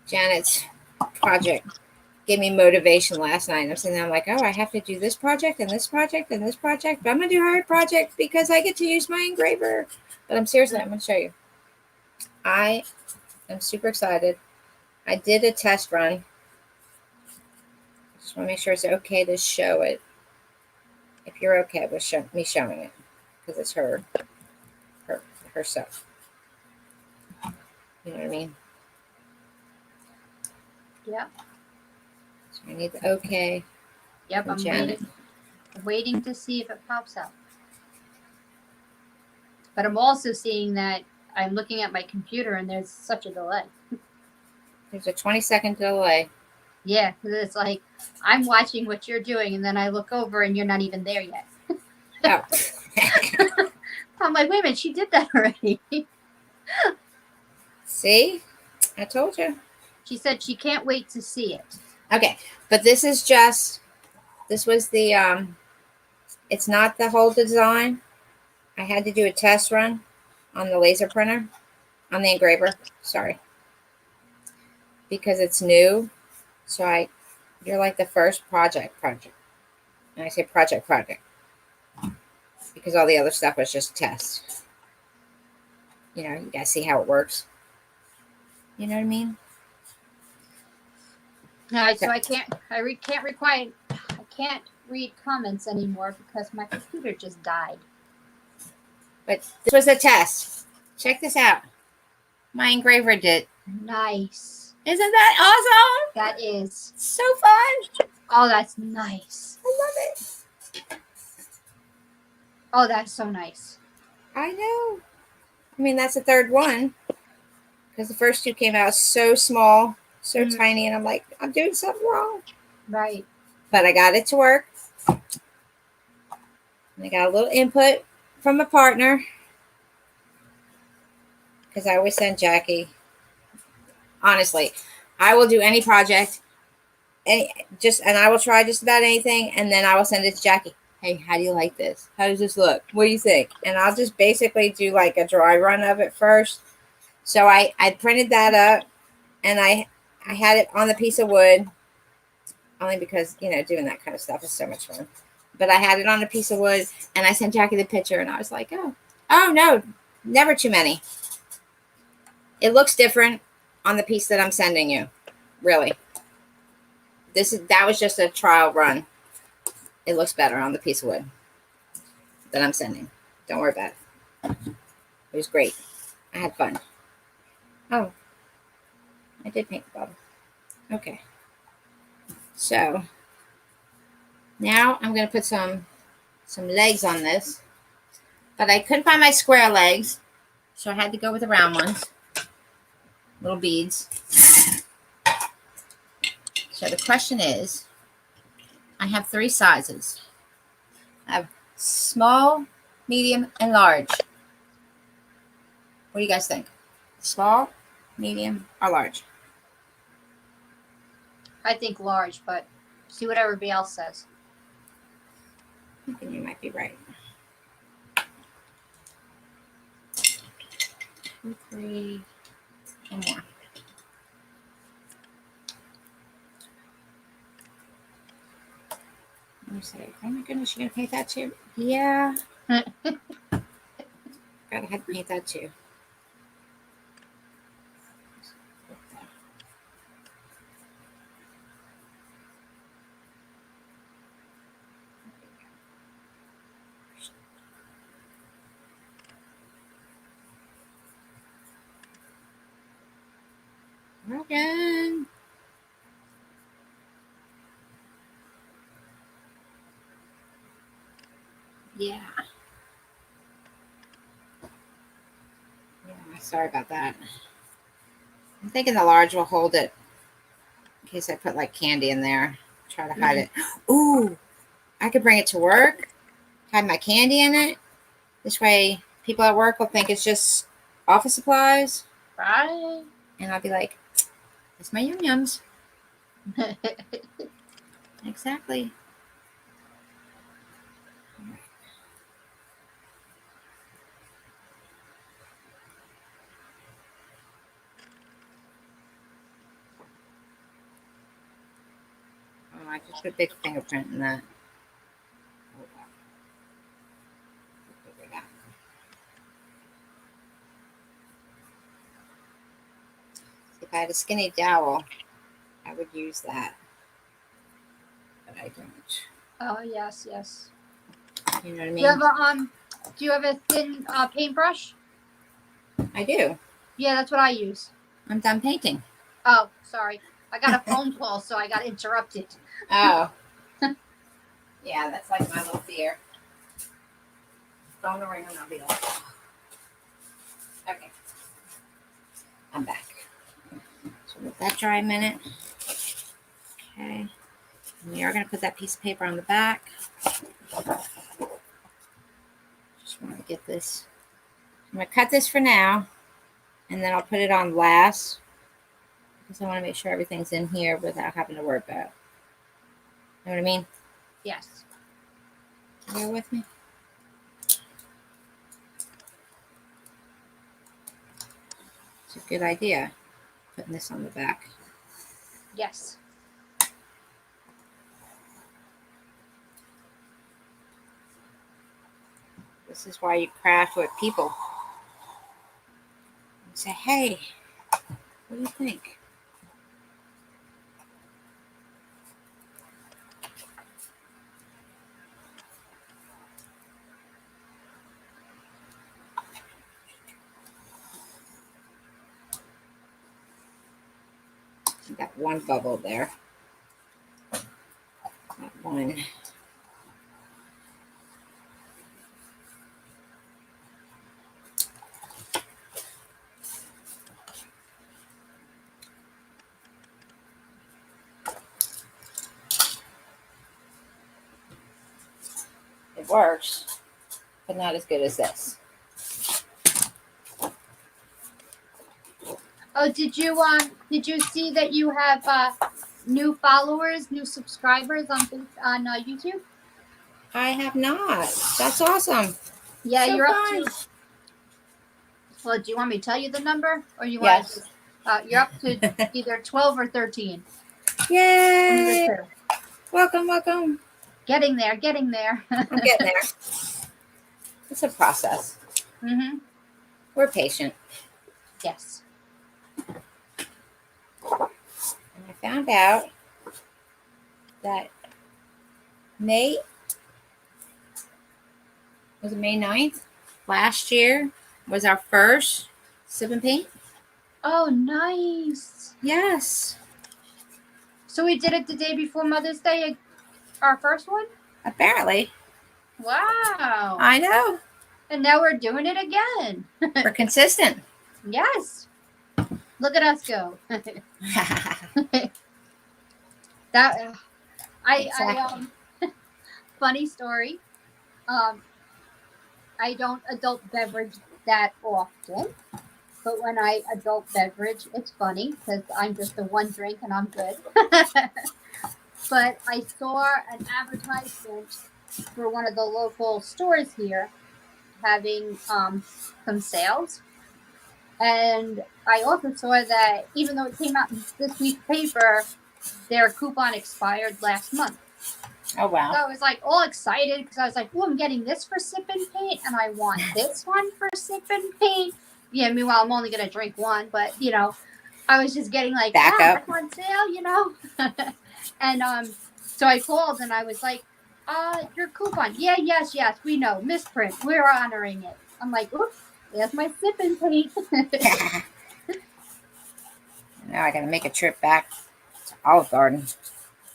Janet's project gave me motivation last night. I'm sitting there, I'm like, oh, I have to do this project and this project and this project. But I'm going to do her project because I get to use my engraver. But I'm going to show you. I am super excited. I did a test run. Just want to make sure it's okay to show it. If you're okay with me showing it, because it's her stuff. You know what I mean? Yeah. So I need the okay. Yep, I'm waiting to see if it pops up. But I'm also seeing that I'm looking at my computer and there's such a delay. There's a 20-second delay. Yeah, because it's like I'm watching what you're doing and then I look over and you're not even there yet. Oh. I'm like, wait a minute, she did that already. See? I told you. She said she can't wait to see it. Okay, but this was the, it's not the whole design. I had to do a test run on the laser printer, on the engraver, sorry. Because it's new, so you're like the first project. And I say project. Because all the other stuff was just tests. You know, you guys see how it works. You know what I mean? All right, so I can't read comments anymore because my computer just died. But this was a test. Check this out. My engraver did. Nice. Isn't that awesome? That is. So fun. Oh, that's nice. I love it. Oh, that's so nice. I know. I mean, that's the third one. Because the first two came out so small, so tiny, and I'm like, I'm doing something wrong. Right. But I got it to work. And I got a little input from a partner. Because I always send Jackie. Honestly, I will do any project, and I will try just about anything, and then I will send it to Jackie. Hey, how do you like this? How does this look? What do you think? And I'll just basically do like a dry run of it first. So I printed that up, and I had it on the piece of wood, only because, you know, doing that kind of stuff is so much fun. But I had it on a piece of wood, and I sent Jackie the picture, and I was like, oh no, never too many. It looks different on the piece that I'm sending you, really. That was just a trial run. It looks better on the piece of wood that I'm sending. Don't worry about it. It was great. I had fun. Oh, I did paint the bottle. Okay. So now I'm going to put some legs on this. But I couldn't find my square legs, so I had to go with the round ones. Little beads. So the question is, I have 3 sizes. I have small, medium, and large. What do you guys think? Small, medium, or large? I think large, but see what everybody else says. I think you might be right. 2, 3, and more. say, oh my goodness, you're going to paint that too? Yeah. Gotta have to paint that too. Morgan. Yeah. Yeah, sorry about that. I'm thinking the large will hold it in case I put like candy in there. Try to hide it. Ooh, I could bring it to work, hide my candy in it. This way people at work will think it's just office supplies. Right. And I'll be like, it's my Yum Yums. Exactly. Oh, I just put a big fingerprint in that. If I had a skinny dowel, I would use that. But I don't. Oh yes, yes. You know what I mean? Do you have a thin paintbrush? I do. Yeah, that's what I use. I'm done painting. Oh, sorry. I got a phone call, so I got interrupted. Oh. Yeah, that's like my little fear. Phone will ring and I'll be like, okay. I'm back. So let that dry a minute. Okay. And we are going to put that piece of paper on the back. Just want to get this. I'm going to cut this for now. And then I'll put it on last. Because I want to make sure everything's in here without having to worry about it. You know what I mean? Yes. Bear with me. It's a good idea, putting this on the back. Yes. This is why you craft with people. And say, hey, what do you think? You got one bubble there. Not one. It works, but not as good as this. Oh, did you see that you have new followers, new subscribers on YouTube? I have not. That's awesome. Yeah, so you're fun. up to. Well, do you want me to tell you the number, or you want? Yes. You're up to either 12 or 13. Yay! Welcome, welcome. Getting there, getting there. I'm getting there. It's a process. Mm-hmm. We're patient. Yes. And I found out that May 9th last year was our first sip and paint. Oh, nice. Yes. So we did it the day before Mother's Day, our first one? Apparently. Wow. I know. And now we're doing it again. We're consistent. Yes. Look at us go. Exactly. Funny story. I don't adult beverage that often, but when I adult beverage, it's funny because I'm just a one drink and I'm good. But I saw an advertisement for one of the local stores here having some sales. And I also saw that even though it came out in this week's paper, their coupon expired last month. Oh, wow. So I was like all excited because I was like, oh, I'm getting this for sip and paint, and I want this one for sip and paint. Yeah, meanwhile, I'm only going to drink one, but, I was just getting like, Back up. that's on sale, And so I called and I was like, your coupon. Yeah, yes, we know. Misprint. We're honoring it. I'm like, oops, there's my sip and paint. Now I got to make a trip back to Olive Garden.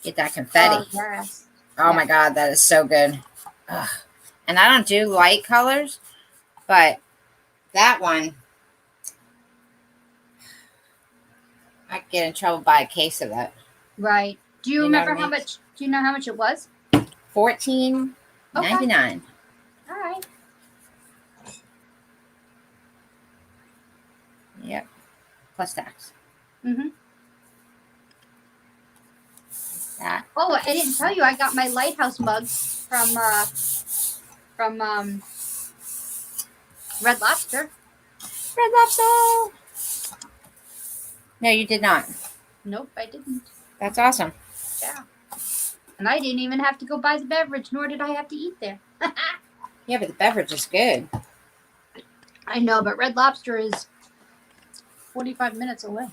Get that confetti. Oh, yes. Oh, my God. That is so good. Ugh. And I don't do light colors, but that one, I could get in trouble by a case of that. Right. Do you remember how much? Do you know how much it was? $14.99. Okay. All right. Yep. Plus tax. Mm-hmm. That. Oh, I didn't tell you. I got my lighthouse mug from Red Lobster. Red Lobster. No, you did not. Nope, I didn't. That's awesome. Yeah. And I didn't even have to go buy the beverage, nor did I have to eat there. Yeah, but the beverage is good. I know, but Red Lobster is 45 minutes away.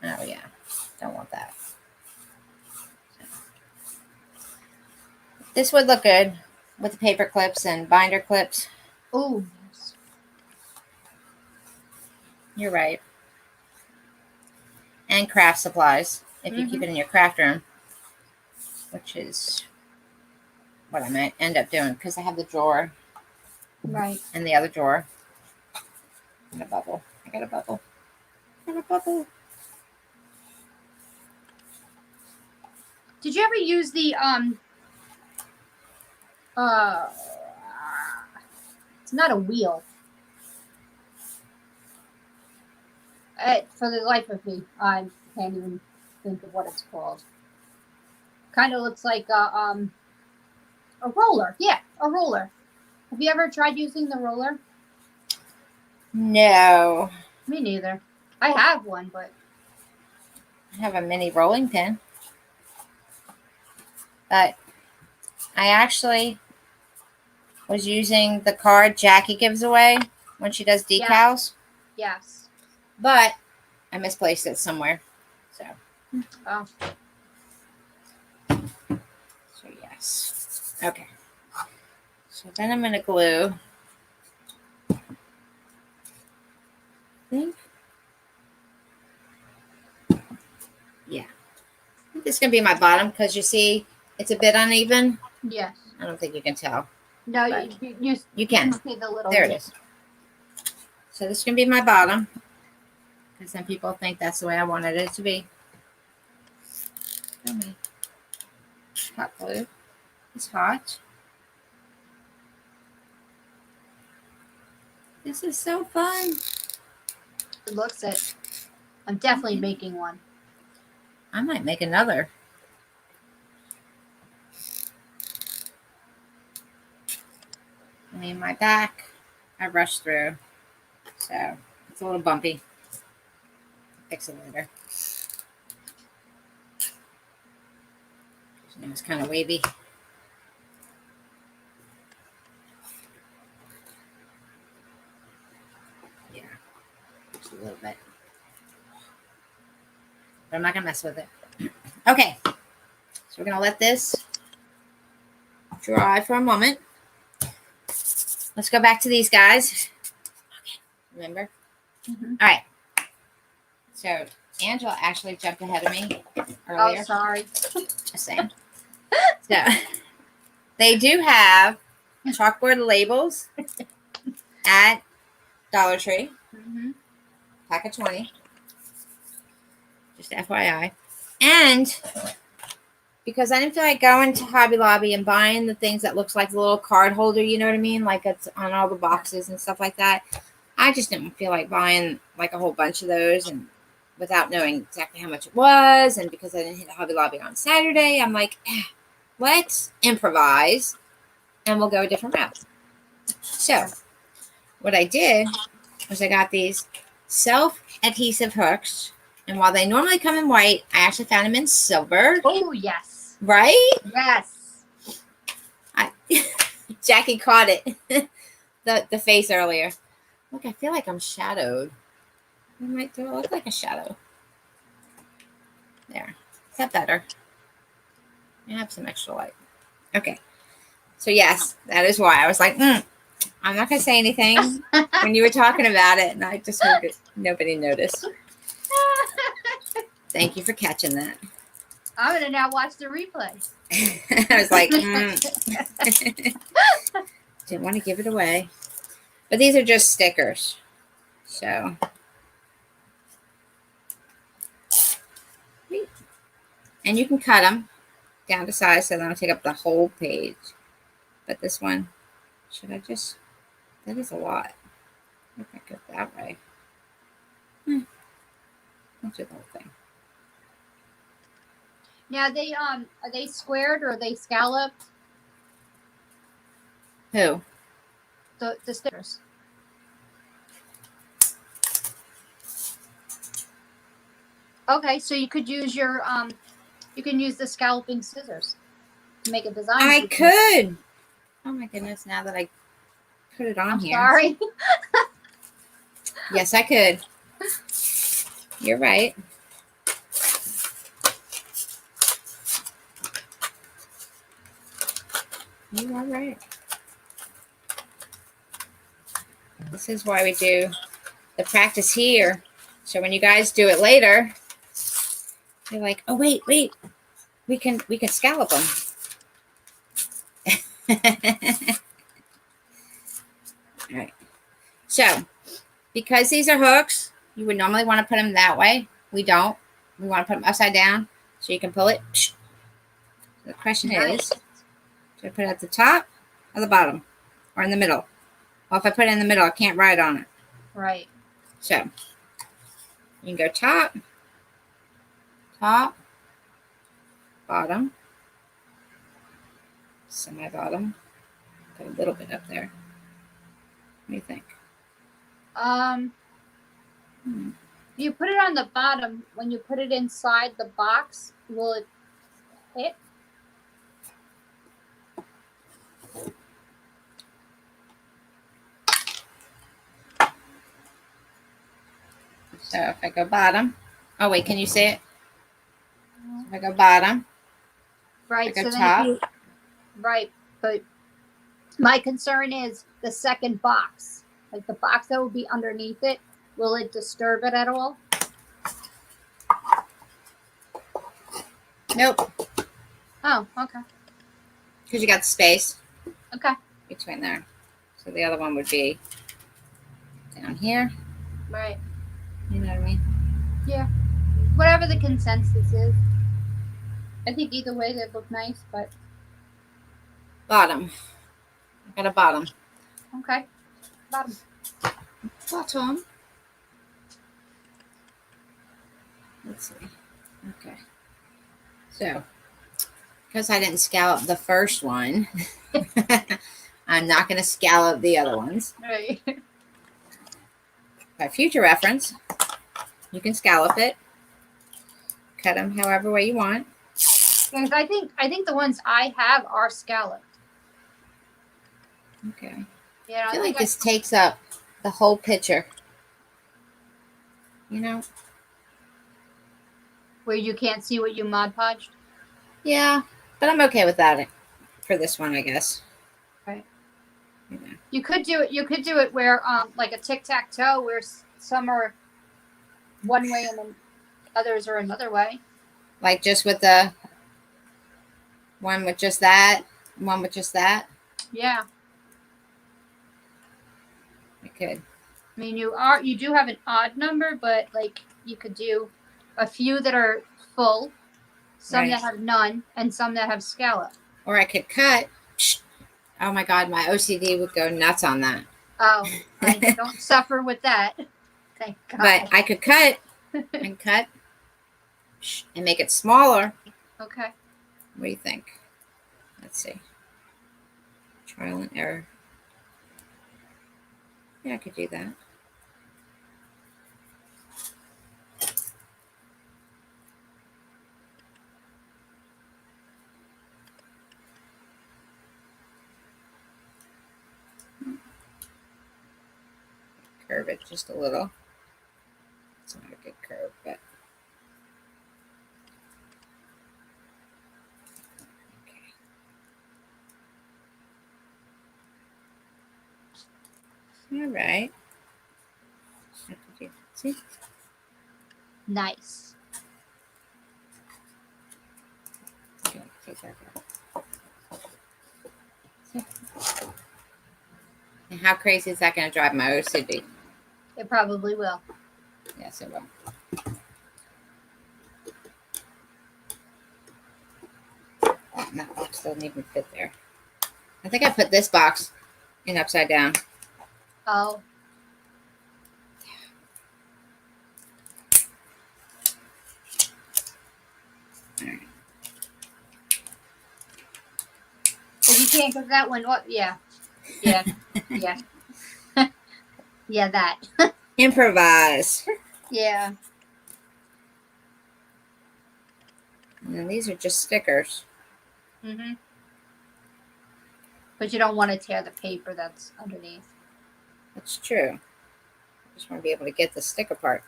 Oh, yeah. Don't want that. This would look good with the paper clips and binder clips. Oh, yes. You're right. And craft supplies, if you keep it in your craft room, which is what I might end up doing because I have the drawer. Right. And the other drawer. And a bubble. I got a bubble. Did you ever use the it's not a wheel. For the life of me, I can't even think of what it's called. Kind of looks like a roller. Yeah, a roller. Have you ever tried using the roller? No. Me neither. I have one, but I have a mini rolling pin. But I actually was using the card Jackie gives away when she does decals. Yes. But I misplaced it somewhere. So. Oh. So, yes. Okay. So then I'm going to glue. I think. Yeah. I think this is going to be my bottom because you see it's a bit uneven. Yes. I don't think you can tell. No, you can. See the little there it is. So this is going to be my bottom. Because some people think that's the way I wanted it to be. Hot glue. It's hot. This is so fun. It looks it. I'm definitely making one. I might make another. I mean, my back, I rushed through. So it's a little bumpy. Fix it later. It was kind of wavy. Yeah, just a little bit. But I'm not going to mess with it. Okay, so we're going to let this dry for a moment. Let's go back to these guys. Okay, remember? All right. So Angela actually jumped ahead of me earlier. Oh, sorry. Just saying. So they do have chalkboard labels at Dollar Tree. Pack of 20. Just FYI. And because I didn't feel like going to Hobby Lobby and buying the things that looks like the little card holder, you know what I mean? Like it's on all the boxes and stuff like that. I just didn't feel like buying like a whole bunch of those and without knowing exactly how much it was. And because I didn't hit Hobby Lobby on Saturday, I'm like, let's improvise and we'll go a different route. So what I did was I got these self-adhesive hooks. And while they normally come in white, I actually found them in silver. Oh, yes. Right? Yes. Jackie caught it. the face earlier. Look, I feel like I'm shadowed. I might do it look like a shadow. There. Is that better? I have some extra light. Okay. So yes, that is why I was like, I'm not gonna say anything when you were talking about it, and I just hope that nobody noticed. Thank you for catching that. I'm gonna now watch the replay. I was like, didn't want to give it away, but these are just stickers, so. And you can cut them down to size so they don't take up the whole page. But this one, should I just, that is a lot. If I go that way. I'll do the whole thing. Now are they squared or are they scalloped? Who? The stickers. Okay, so you could use your you can use the scalloping scissors to make a design. I could. Oh my goodness! Now that I put it on here. Sorry. Yes, I could. You're right. You are right. This is why we do the practice here. So when you guys do it later, you're like, oh wait, we can scallop them. All right. So because these are hooks, you would normally want to put them that way. We don't. We want to put them upside down so you can pull it. So the question is, do I put it at the top or the bottom or in the middle? Well, if I put it in the middle, I can't write on it. Right. So you can go top, bottom, semi-bottom. Put a little bit up there. What do you think? You put it on the bottom. When you put it inside the box, will it hit? So if I go bottom, oh wait, can you see it? So if I go bottom, right? I go So top. then right, but my concern is the second box, like the box that will be underneath it. Will it disturb it at all? Nope. Oh, okay. Because you got the space. Okay. Between there. So the other one would be down here. Right. You know what I mean? Yeah. Whatever the consensus is. I think either way they look nice, but. Bottom. I got a bottom. Okay. Bottom. Bottom. Let's see. Okay. So, because I didn't scallop the first one, I'm not going to scallop the other ones. Right. By future reference, you can scallop it. Cut them however way you want. Because I think the ones I have are scalloped. Okay. Yeah, I feel like this takes up the whole picture. You know? Where you can't see what you Mod Podged? Yeah, but I'm okay with that for this one, I guess. Right. Yeah. You could do it where like a tic-tac-toe where some are one way and then others are another way. Like just with the one with just that, one with just that. Yeah. I could. I mean, you do have an odd number, but like you could do a few that are full, some that have none, and some that have scallop. Or I could cut. Oh my God, my OCD would go nuts on that. Oh, I don't suffer with that. Thank God. But I could cut and cut and make it smaller. Okay. What do you think? Let's see. Trial and error. Yeah, I could do that. curve it just a little. It's not a good curve, but okay. All right. See? Nice. Okay, take that out. See? And how crazy is that going to drive my OCD? It probably will. Yes, it will. Oh, that box doesn't even fit there. I think I put this box in upside down. Oh. All right. But you can't get that one. What? Yeah. Yeah. Yeah. Yeah, that. Improvise. Yeah. And then these are just stickers. Mm-hmm. But you don't want to tear the paper that's underneath. That's true. I just want to be able to get the sticker part.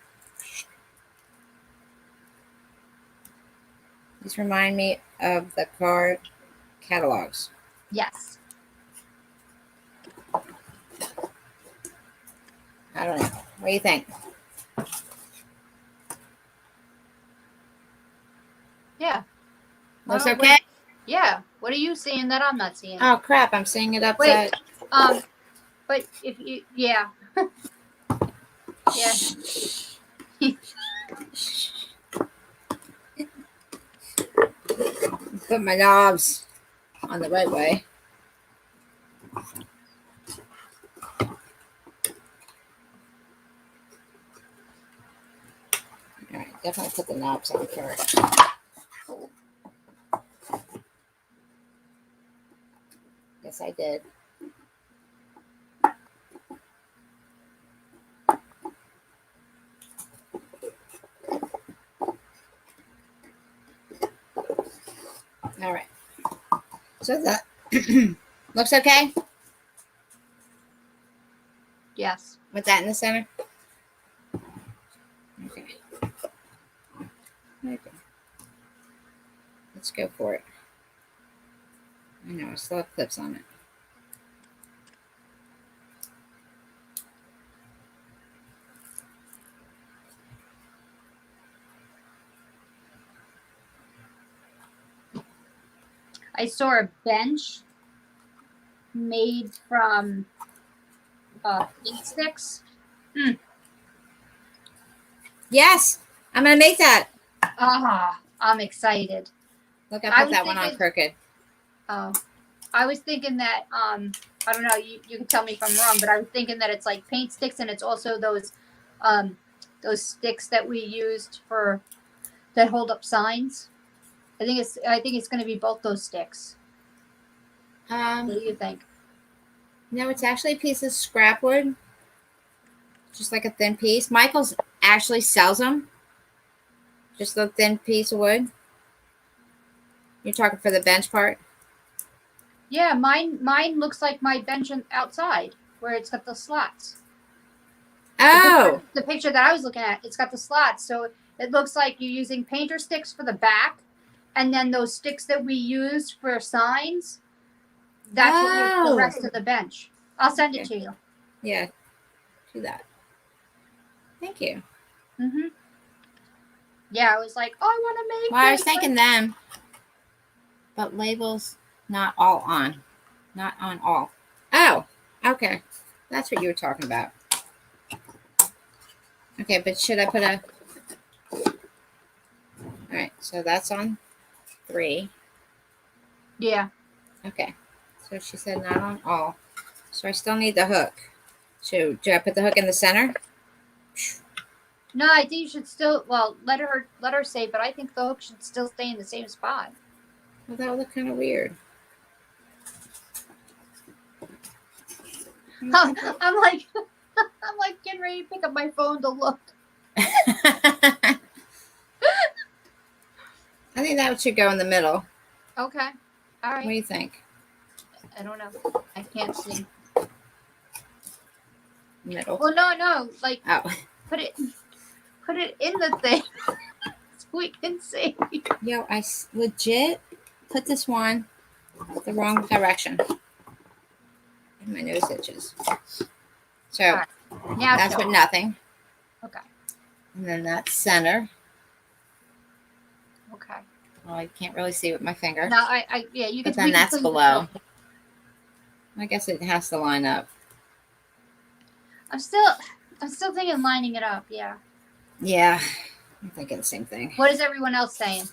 These remind me of the card catalogs. Yes. I don't know. What do you think? Yeah. Looks okay? Yeah. What are you seeing that I'm not seeing? Oh, crap. I'm seeing it upside. Wait. But if you, yeah. Yeah. Put my knobs on the right way. All right, definitely put the knobs on first. Yes, I did. All right. So that looks okay Yes. with that in the center? Okay. Okay. Let's go for it. I know, I still have clips on it. I saw a bench made from paint sticks. Yes, I'm going to make that. I'm excited. Look, I put that one on crooked. Oh, I was thinking that, I don't know, you can tell me if I'm wrong, but I was thinking that it's like paint sticks and it's also those sticks that we used that hold up signs. I think it's going to be both those sticks. What do you think? No, it's actually a piece of scrap wood. Just like a thin piece. Michael's actually sells them. Just a thin piece of wood. You're talking for the bench part? Yeah, mine looks like my bench outside where it's got the slots. Oh. The picture that I was looking at, it's got the slots. So it looks like you're using painter sticks for the back. And then those sticks that we used for signs, that's what makes the rest of the bench. I'll send it to you. Yeah, do that. Thank you. Mm-hmm. Yeah, I was like, oh, I want to make Well, I was thinking them. But labels not all on. Not on all. Oh, okay. That's what you were talking about. Okay, but should I put a... All right, so that's on 3. Yeah. Okay. So she said not on all. So I still need the hook. So do I put the hook in the center? No, I think you should still, well, let her say, but I think the hook should still stay in the same spot. Well, that would look kind of weird. I'm like getting ready to pick up my phone to look. I think that should go in the middle. Okay. All right. What do you think? I don't know. I can't see. middle. Well, no. Like, Oh. put it in the thing so we can see. Yo, I legit put this one the wrong direction. And my nose itches. So All right. Now that's show with it. nothing. Okay. And then that's center. Okay. Well, I can't really see with my finger. No, yeah, you can. But then we can that's clean the below. filter. I guess it has to line up. I'm still thinking lining it up. Yeah. Yeah, I'm thinking the same thing. What is everyone else saying?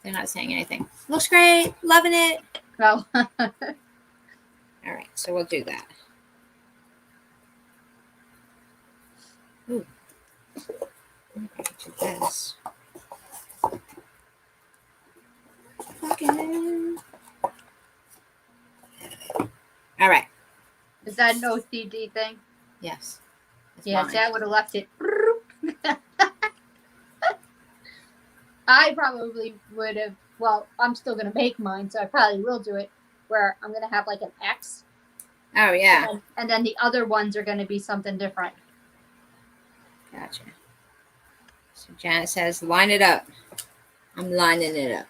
They're not saying anything. Looks great. Loving it. Oh. All right, so we'll do that. Ooh. I'm going to do this. Okay. All right. Is that an OCD thing? Yes. Yes, I would have left it. I probably would have. Well, I'm still going to make mine, so I probably will do it where I'm going to have like an X. Oh, yeah. And then the other ones are going to be something different. Gotcha. So Janet says, line it up. I'm lining it up.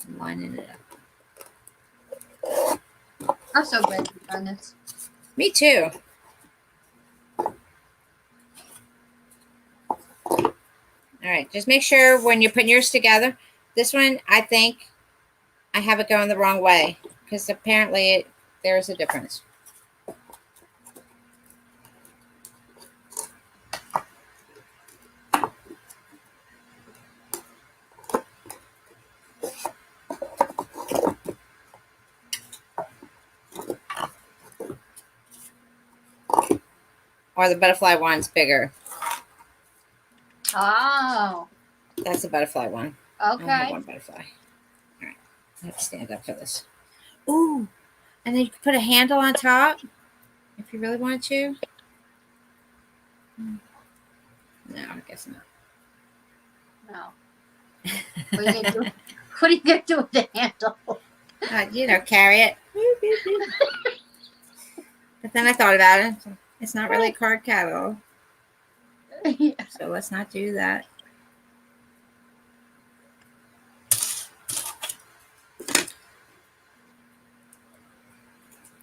I'm lining it up. I'm so glad you've done this. Me too. All right, just make sure when you're putting yours together, this one, I think I have it going the wrong way because apparently there's a difference. Or the butterfly one's bigger. Oh. That's the butterfly one. Okay. I only have one butterfly. All right. I have to stand up for this. Ooh. And then you can put a handle on top if you really want to. No, I guess not. No. What are you going to do with the handle? Carry it. But then I thought about it. It's not really a card catalog. Yeah. So let's not do that.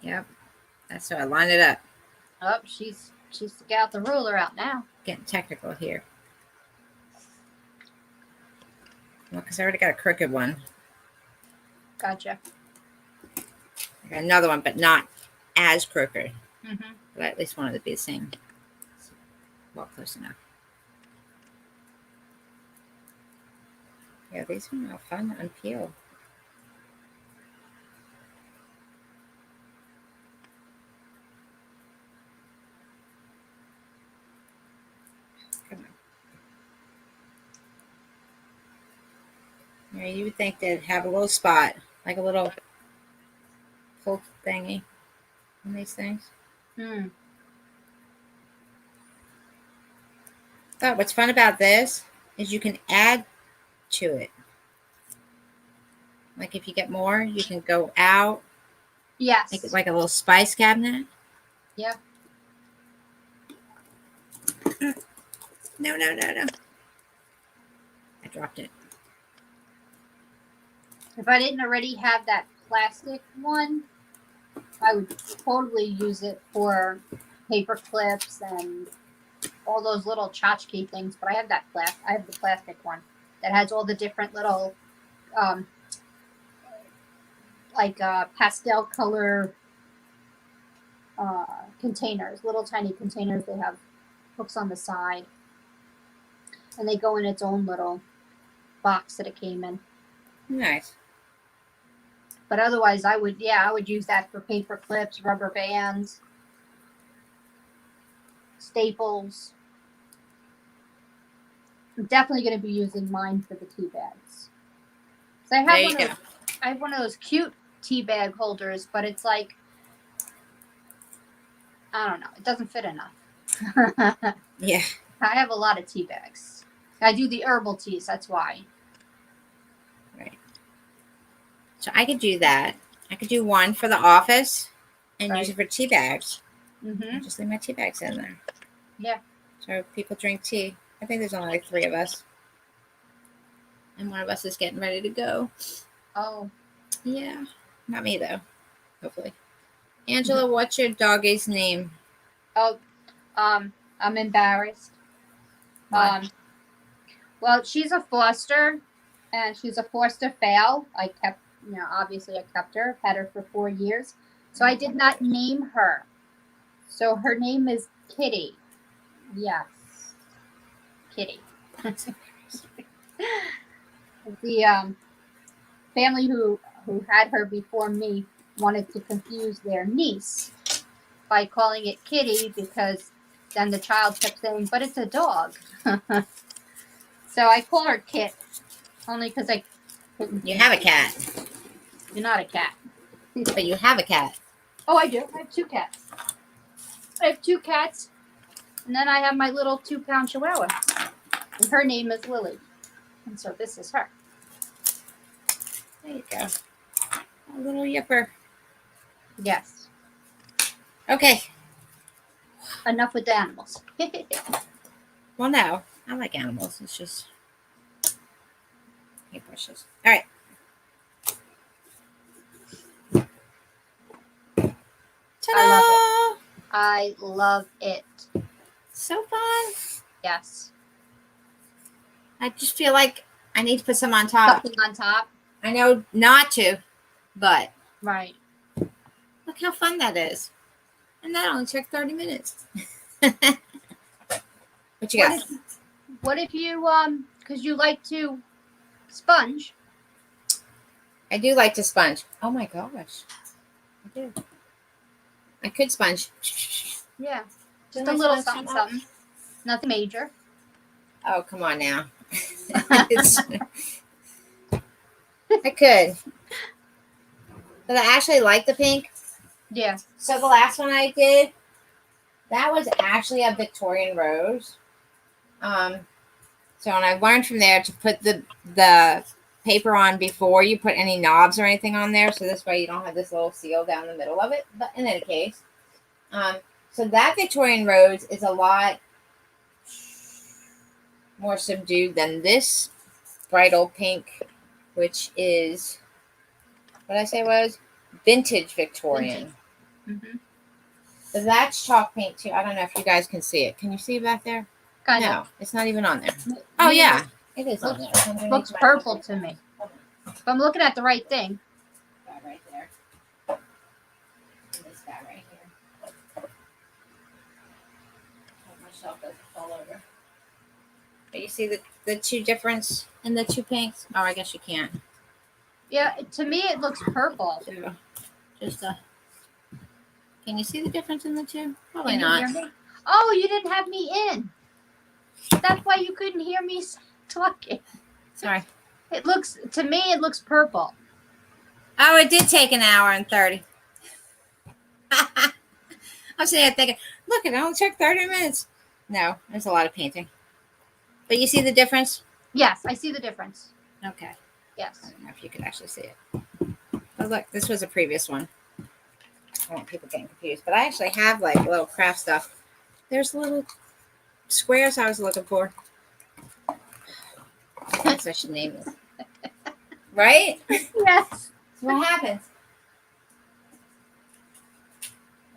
Yep. That's so I line it up. Oh, she's got the ruler out now. Getting technical here. Well, because I already got a crooked one. Gotcha. I got another one, but not as crooked. Mm-hmm. But I at least wanted to be the same. Well, close enough. Yeah, these are fun to unpeel. Come on. Yeah, you would think they'd have a little spot, like a little pull thingy on these things. Hmm. But what's fun about this is you can add to it. Like if you get more, you can go out. Yes. Make it like a little spice cabinet. Yep. No. I dropped it. If I didn't already have that plastic one, I would totally use it for paper clips and all those little tchotchke things. But I have I have the plastic one that has all the different little, pastel color containers, little tiny containers. They have hooks on the side, and they go in its own little box that it came in. Nice. But otherwise, I would use that for paper clips, rubber bands, staples. I'm definitely going to be using mine for the tea bags. So I have one of those cute tea bag holders, but it's like, I don't know, it doesn't fit enough. Yeah. I have a lot of tea bags. I do the herbal teas, that's why. Right. So I could do that. I could do one for the office and Right. use it for tea bags. Mm-hmm. I just leave my tea bags in there. Yeah. So people drink tea. I think there's only like 3 of us. And one of us is getting ready to go. Oh. Yeah. Not me, though. Hopefully. Angela, what's your doggy's name? Oh. I'm embarrassed. Why? Well, she's a foster, and she's a foster fail. I kept, obviously I kept her, had her for 4 years. So I did not name her. So her name is Kitty. Yes. Kitty. The family who had her before me wanted to confuse their niece by calling it Kitty because then the child kept saying, but it's a dog. So I call her Kit only because I couldn't. You have a cat. You're not a cat. But you have a cat. Oh, I do. I have 2 cats. I have 2 cats, and then I have my little 2-pound chihuahua, and her name is Lily. And so this is her. There you go. A little yipper. Yes. Okay. Enough with the animals. Well, no. I like animals. It's just paintbrushes. All right. Ta-da! I love it. So fun. Yes. I just feel like I need to put some on top. Something on top. I know not to, but Right. look how fun that is. And that only took 30 minutes. What you got? What if you because you like to sponge? I do like to sponge. Oh my gosh. I do. I could sponge. Yeah. Just Didn't I a little sponge something, that? something. Nothing major. Oh, come on now. I could. But I actually like the pink. Yeah. So the last one I did, that was actually a Victorian rose. So and I learned from there to put the paper on before you put any knobs or anything on there. So this way you don't have this little seal down the middle of it. But in any case, so that Victorian rose is a lot more subdued than this bright old pink, which is, what I say was vintage Victorian. Mm-hmm. But that's chalk paint too. I don't know if you guys can see it. Can you see back there? Kind No, of. it's not even on there. Oh yeah, it is on there. Looks purple to me. If I'm looking at the right thing. Right there. And this guy right here. Hope my shelf doesn't fall over. But you see the 2 difference in the 2 pinks? Oh, I guess you can't. Yeah, to me it looks purple. So, just can you see the difference in the 2? Probably Can you not. hear me? Oh, you didn't have me in. That's why you couldn't hear me talking. Sorry. It looks, to me, it looks purple. Oh, it did take 1 hour and 30. I'm sitting there thinking, look, it only took 30 minutes. No, there's a lot of painting. But you see the difference? Yes, I see the difference. Okay. I Yes. don't know if you could actually see it. Oh, look, this was a previous one. I don't want people getting confused. But I actually have like little craft stuff. There's little squares I was looking for. I guess I should name this. Right? Yes. So what happens?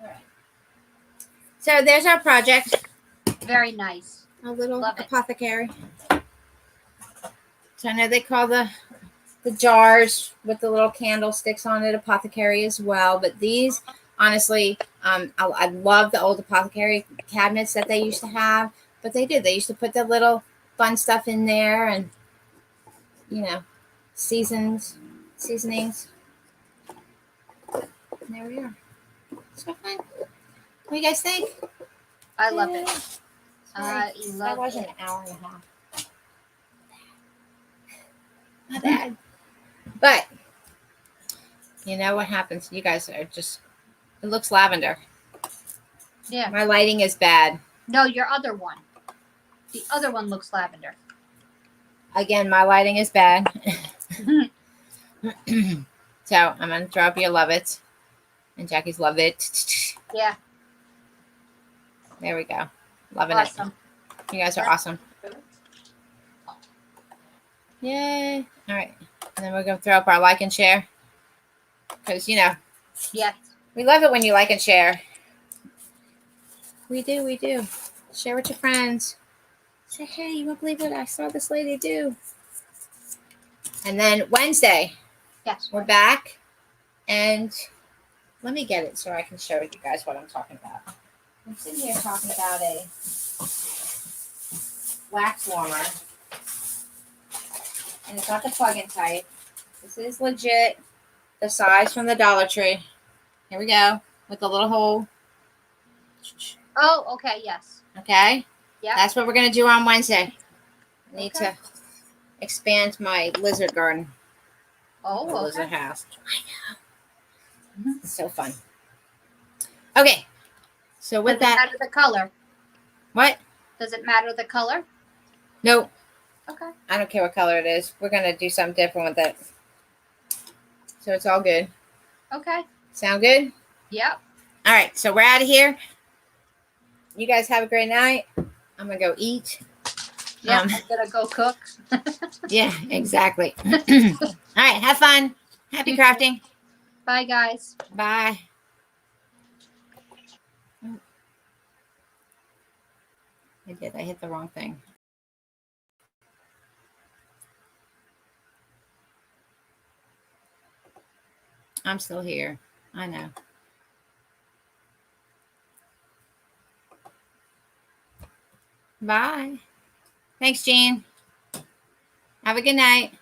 All right. So there's our project. Very nice. A little Love it. apothecary. So I know they call the jars with the little candlesticks on it apothecary as well. But these, honestly, I love the old apothecary cabinets that they used to have. But they did. They used to put the little fun stuff in there and, seasonings. And there we are. So fun. What do you guys think? I love it. Sorry, I that love was it. an hour and a half. Not bad. But you know what happens? You guys are just, it looks lavender. Yeah. My lighting is bad. No, your other one. The other one looks lavender. Again, my lighting is bad. So I'm going to throw up your love it. And Jackie's love it. Yeah. There we go. Loving Awesome. it. You guys are awesome. Yay. All right. And then we're going to throw up our like and share. Because, you know. Yes. We love it when you like and share. We do. We do. Share with your friends. Say, hey, you won't believe what I saw this lady do. And then Wednesday. Yes. We're back. And let me get it so I can show you guys what I'm talking about. I'm sitting here talking about a wax warmer. And it's not the plug-in type. This is legit. The size from the Dollar Tree. Here we go. With the little hole. Oh, okay. Yes. Okay? Yeah. That's what we're going to do on Wednesday. I need to expand my lizard garden. Oh, okay. Lizard house. I know. It's so fun. Okay. So with Does that. it matter the color? What? Does it matter the color? Nope. Okay. I don't care what color it is. We're going to do something different with it. So it's all good. Okay. Sound good? Yep. All right. So we're out of here. You guys have a great night. I'm going to go eat. Yeah, I'm going to go cook. Yeah, exactly. All right. Have fun. Happy crafting. Bye, guys. Bye. I did. I hit the wrong thing. I'm still here. I know. Bye. Thanks, Jean. Have a good night.